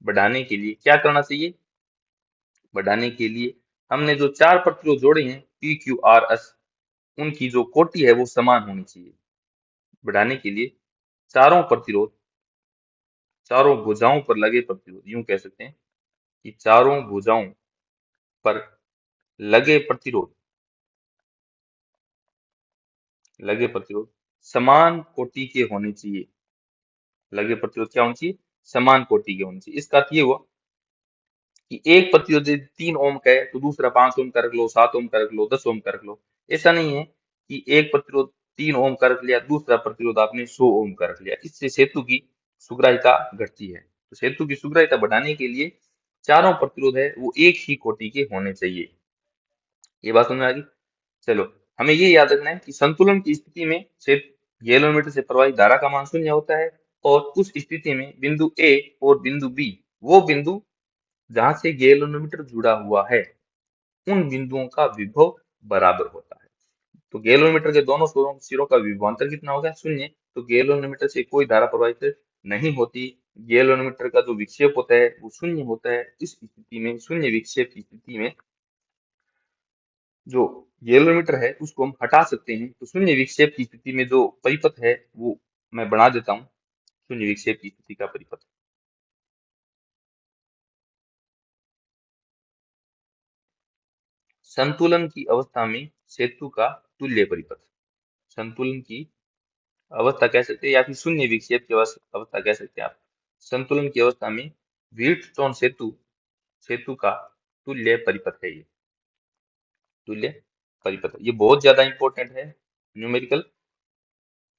बढ़ाने के लिए क्या करना चाहिए? बढ़ाने के लिए हमने जो चार प्रतिरोध जोड़े हैं पी क्यू आर एस, उनकी जो कोटि है वो समान होनी चाहिए। बढ़ाने के लिए चारों प्रतिरोध, चारों भुजाओं पर लगे प्रतिरोध, यूं कह सकते हैं कि चारों भुजाओं पर लगे प्रतिरोध, लगे प्रतिरोध समान कोटि के होने चाहिए। लगे प्रतिरोध क्या होने चाहिए? समान कोटि के होने चाहिए। इसका अर्थ ये हुआ कि एक प्रतिरोध यदि 3 ओम का है तो दूसरा 5 ओम का रख लो, 7 ओम का रख लो, 10 ओम का रख लो। ऐसा नहीं है कि एक प्रतिरोध 3 ओम का रख लिया, दूसरा प्रतिरोध आपने 100 ओम का रख लिया। इससे सेतु की सुग्राहिता घटती है। तो सेतु की सुग्राहिता बढ़ाने के लिए चारों प्रतिरोध है वो एक ही कोटि के होने चाहिए। ये बात समझ में आ गई? चलो, हमें ये याद रखना है कि संतुलन की स्थिति में सिर्फ गैलोमीटर से प्रवाहित धारा का मान शून्य होता है, और उस स्थिति में बिंदु ए और बिंदु बी, वो बिंदु जहां से गैलोमीटर जुड़ा हुआ है, उन बिंदुओं का विभव बराबर होता है। तो गैलोमीटर के दोनों सिरों का विभवांतर कितना होगा? 0। तो गैलोमीटर से कोई धारा प्रवाहित नहीं होती। गैलोमीटर का जो विक्षेप होता है वो 0 होता है। इस स्थिति में, शून्य विक्षेप की स्थिति में, जो गैलोमीटर है उसको हम हटा सकते हैं। तो शून्य विक्षेप की स्थिति में जो परिपथ है वो मैं बना देता हूँ। शून्य विक्षेप की स्थिति का परिपथ, संतुलन की अवस्था में सेतु का तुल्य परिपथ, संतुलन की अवस्था कह सकते हैं या फिर शून्य विक्षेप की अवस्था कह सकते हैं आप। संतुलन की अवस्था में व्हीटस्टोन सेतु, सेतु का तुल्य परिपथ है ये। तुल्य परिपथ ये बहुत ज्यादा इंपॉर्टेंट है, न्यूमेरिकल।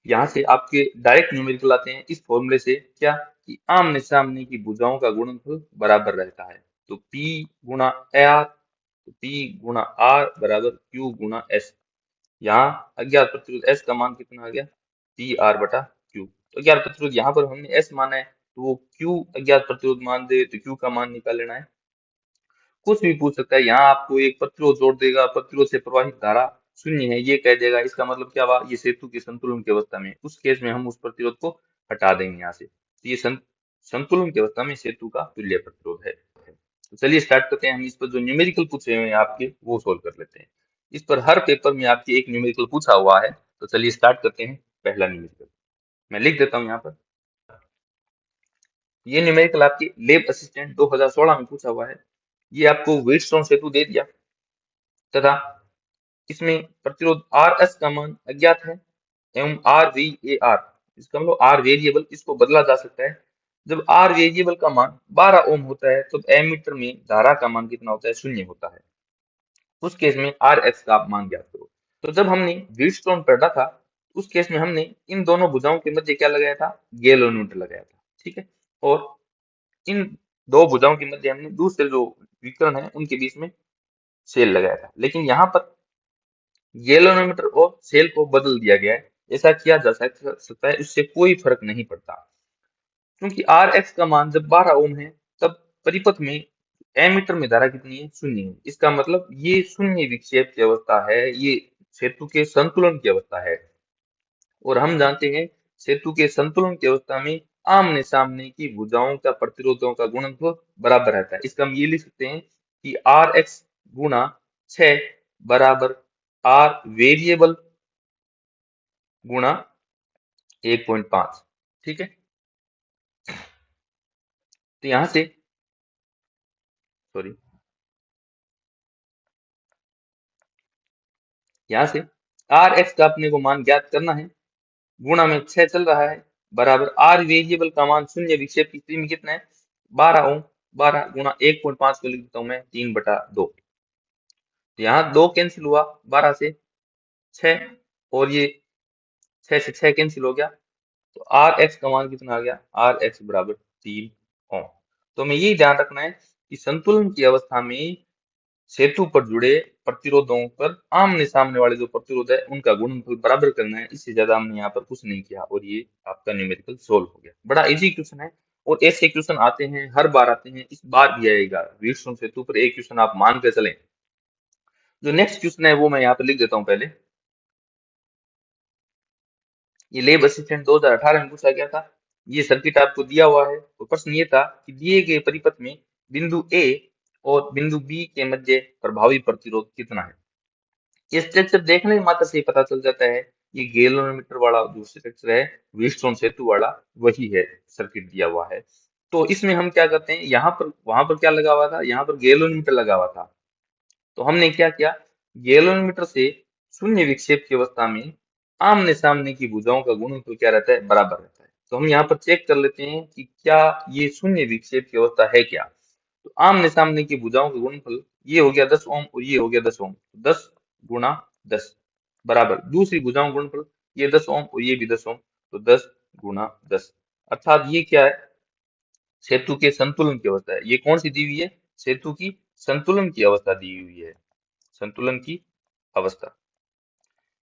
यहाँ से आपके डायरेक्ट न्यूमेरिकल आते हैं इस फॉर्मूले से, क्या कि आमने सामने की भुजाओं का गुणनफल बराबर रहता है। तो P गुणा आर, तो P गुणा आर बराबर Q गुणा S। यहाँ अज्ञात प्रतिरोध S का मान कितना आ गया? पी आर बटा क्यू। तो अज्ञात प्रतिरोध यहाँ पर हमने S माना है, तो वो Q अज्ञात प्रतिरोध मान दे तो Q का मान निकाल लेना है। कुछ भी पूछ सकता है, यहाँ आपको एक प्रतिरोध जोड़ देगा, प्रतिरोध से प्रवाहित धारा 0 है ये कह देगा, इसका मतलब क्या हुआ? ये सेतु के संतुलन की अवस्था में, उस केस में हम उस प्रतिरोध को हटा देंगे यहाँ से। तो ये संतुलन की अवस्था में सेतु का तुल्य प्रतिरोध है। तो चलिए स्टार्ट करते हैं। हम इस पर जो न्यूमेरिकल पूछे हुए हैं आपके वो सोल्व कर लेते हैं। इस पर हर पेपर में आपके एक न्यूमेरिकल पूछा हुआ है। तो चलिए स्टार्ट करते हैं। पहला न्यूमेरिकल मैं लिख देता हूँ यहाँ पर। ये न्यूमेरिकल आपके लैब असिस्टेंट 2016 में पूछा हुआ है। ये आपको व्हीटस्टोन सेतु दे दिया तथा इसमें प्रतिरोध आर एस का मान अज्ञात है एवं आर वी ए आर, इसका मतलब आर वेरिएबल, इसको बदला जा सकता है जब आर वेरिएबल का मान 12 ओम होता है तब एमीटर में धारा का मान कितना होता है, शून्य होता है। उस केस में आर एक्स का आप मान ज्ञात करो। तो जब हमने व्हीटस्टोन पढ़ा था उस केस में हमने इन दोनों भुजाओं के मध्य क्या लगाया था, गैलोमीटर लगाया था, ठीक है। और इन दो भुजाओं के मध्य हमने दूसरे जो विकर्ण है उनके बीच में सेल लगाया था। लेकिन यहाँ पर गैलोमीटर और सेल को बदल दिया गया है। ऐसा किया जा सकता है, इससे कोई फर्क नहीं पड़ता, क्योंकि आर एक्स का मान जब 12 ओम है तब परिपथ में एमीटर में धारा कितनी है, शून्य है। इसका मतलब ये शून्य विक्षेप की अवस्था है, ये सेतु के संतुलन की अवस्था है। और हम जानते हैं सेतु के संतुलन की अवस्था में आमने सामने की भुजाओं का प्रतिरोधों का गुणनफल बराबर रहता है। इसका हम ये लिख सकते हैं कि आर एक्स गुणा 6 बराबर आर वेरिएबल गुणा 1.5, ठीक है। तो यहां से सॉरी यहां से आर एक्स का अपने को मान ज्ञात करना है, गुणा में 6 चल रहा है बराबर आर वेरिएबल का मान शून्य विक्षेप की स्थिति में कितना है, 12 ओम। 12 गुणा 1.5 को लिख देता हूं मैं 3/2। तो यहाँ 2 कैंसिल हुआ 12 से 6, और ये 6 से 6 कैंसिल हो गया। तो आर एक्स का मान कितना आ गया, आर एक्स बराबर 3 ओम। तो हमें यही ध्यान रखना है कि संतुलन की अवस्था में सेतु पर जुड़े प्रतिरोधों पर आमने सामने वाले जो प्रतिरोध है उनका गुणनफल बराबर करना है। इससे ज्यादा हमने यहाँ पर कुछ नहीं किया और ये आपका न्यूमेरिकल सोल्व हो गया। बड़ा इजी क्वेश्चन है और ऐसे क्वेश्चन आते हैं, हर बार आते हैं, इस बार भी आएगा। व्हीटस्टोन सेतु पर एक क्वेश्चन आप मान कर चलें। जो नेक्स्ट क्वेश्चन है वो मैं यहाँ पर लिख देता हूँ पहले। ये लैब असिस्टेंट 2018 में पूछा गया था। ये सर्किट आपको दिया हुआ है और प्रश्न ये था कि दिए गए परिपथ में बिंदु ए और बिंदु बी के मध्य प्रभावी प्रतिरोध कितना है। ये स्ट्रक्चर देखने मात्र से ही पता चल जाता है, ये गैल्वेनोमीटर वाला जो स्ट्रक्चर है व्हीटस्टोन सेतु वाला वही है, सर्किट दिया हुआ है। तो इसमें हम क्या करते हैं, यहाँ पर वहां पर क्या लगा हुआ था, यहाँ पर गैल्वेनोमीटर लगा हुआ था। तो हमने क्या किया, गैल्वेनोमीटर से शून्य विक्षेप की अवस्था में आमने सामने की भुजाओं का गुणनफल क्या रहता है, बराबर रहता है। तो हम यहाँ पर चेक कर लेते हैं कि क्या ये शून्य विक्षेप की अवस्था है क्या। तो आमने सामने की भुजाओं का गुणनफल ये हो गया 10 ओम और ये हो गया 10 ओम। 10 गुणा 10 बराबर दूसरी भुजाओं का गुणनफल ये 10 ओम और ये भी 10 ओम, तो 10 गुणा 10। अर्थात ये क्या है, सेतु के संतुलन की अवस्था है। ये कौन सी दी हुई है, सेतु की संतुलन की अवस्था दी हुई है, संतुलन की अवस्था।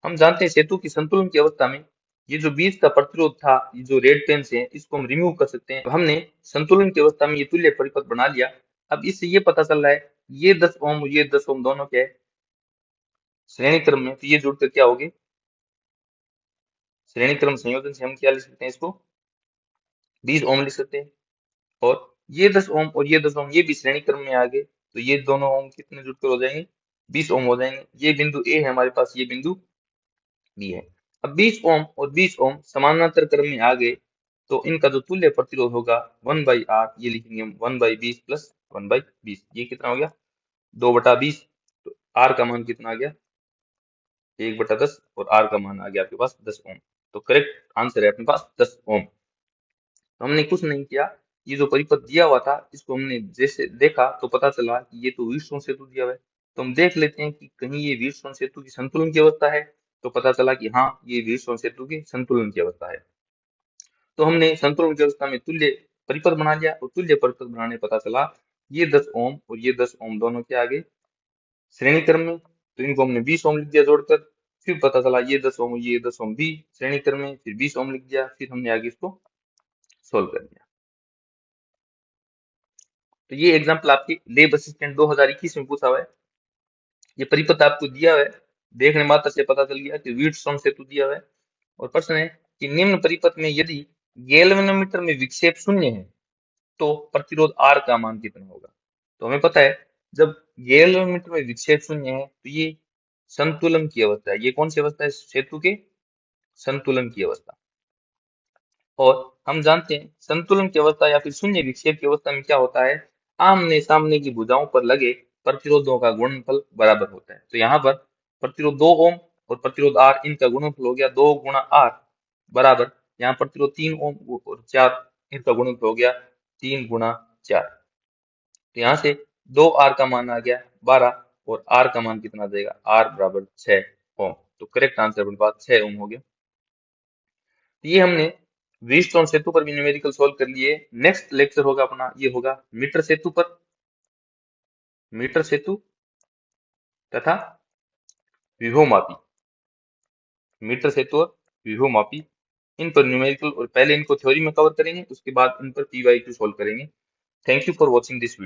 हम जानते हैं सेतु की संतुलन की अवस्था में ये जो बीच का प्रतिरोध था, ये जो रेड पेन से है, इसको हम रिमूव कर सकते हैं। तो हमने संतुलन की अवस्था में ये तुल्य परिपथ बना लिया। अब इससे ये पता चल रहा है ये 10 ओम और ये 10 ओम दोनों क्या है, श्रेणी क्रम में। तो ये जुड़कर क्या होगी, श्रेणी क्रम संयोजन से हम क्या लिख सकते हैं, इसको 20 ओम लिख सकते हैं। और ये 10 ओम और ये 10 ओम ये भी श्रेणी क्रम में आ गए, तो ये दोनों ओम कितने जुड़कर हो जाएंगे, 20 ओम हो जाएंगे। ये बिंदु ए है हमारे पास, ये बिंदु बी है। अब 20 ओम और 20 ओम समानांतर क्रम में आ गए, तो इनका जो तुल्य प्रतिरोध होगा 1/r, ये लिखेंगे हम 1/20 प्लस 1/20। ये कितना हो गया, 2/20। तो r का मान कितना आ गया, 1/10, और r का मान आ गया आपके पास 10 ओम। तो करेक्ट आंसर है अपने पास 10 ओम। तो हमने कुछ नहीं किया, ये जो परिपथ दिया हुआ था इसको हमने जैसे देखा तो पता चला कि ये तो व्हीटस्टोन सेतु दिया हुआ है। तो हम देख लेते हैं कि कहीं ये व्हीटस्टोन सेतु की संतुलन की अवस्था है। तो पता चला कि हाँ, ये व्हीटस्टोन सेतु की संतुलन की अवस्था है। तो हमने संतुलन की अवस्था में तुल्य परिपथ बना लिया, और तुल्य परिपथ बनाने पता चला ये 10 ओम और ये 10 ओम दोनों के आगे श्रेणी क्रम में। तो इनको हमने 20 ओम लिख दिया जोड़कर। फिर पता चला ये 10 ओम ये 10 ओम भी श्रेणी क्रम में, फिर 20 ओम लिख दिया। फिर हमने आगे इसको सोल्व कर दिया। तो ये एग्जाम्पल आपकी लैब असिस्टेंट 2021 में पूछा हुआ है। ये परिपथ आपको दिया हुआ है, देखने मात्र से पता चल गया कि व्हीटस्टोन सेतु दिया हुआ है। और प्रश्न है कि निम्न परिपथ में यदि गैल्वेनोमीटर में विक्षेप शून्य है तो प्रतिरोध R का मान कितना होगा। तो हमें पता है जब गैल्वेनोमीटर में विक्षेप शून्य है तो ये संतुलन की अवस्था है। ये कौन सी अवस्था है, सेतु के संतुलन की अवस्था। और हम जानते हैं संतुलन की अवस्था या फिर शून्य विक्षेप की अवस्था में क्या होता है, आमने सामने की भुजाओं पर लगे प्रतिरोधों का गुणनफल बराबर होता है। तो यहाँ पर प्रतिरोध 2 ओम और प्रतिरोध R, इनका गुणनफल हो गया 2 गुणा R बराबर, यहाँ प्रतिरोध 3 ओम और 4 इनका गुणनफल हो गया 3 × 4। तो यहाँ से 2R का मान आ गया 12 और R का मान कितना देगा, R बराबर 6 ओम। तो करेक्ट आंसर अपने पास 6 ओम हो गया। तो ये हमने व्हीटस्टोन सेतु पर भी न्यूमेरिकल सोल्व कर लिए। नेक्स्ट लेक्चर होगा अपना, ये होगा मीटर सेतु पर, मीटर सेतु तथा विभवमापी, मीटर सेतु और विभवमापी, इन पर न्यूमेरिकल, और पहले इनको थ्योरी में कवर करेंगे, उसके बाद इन पर PYQ सोल्व करेंगे। Thank you for watching this video.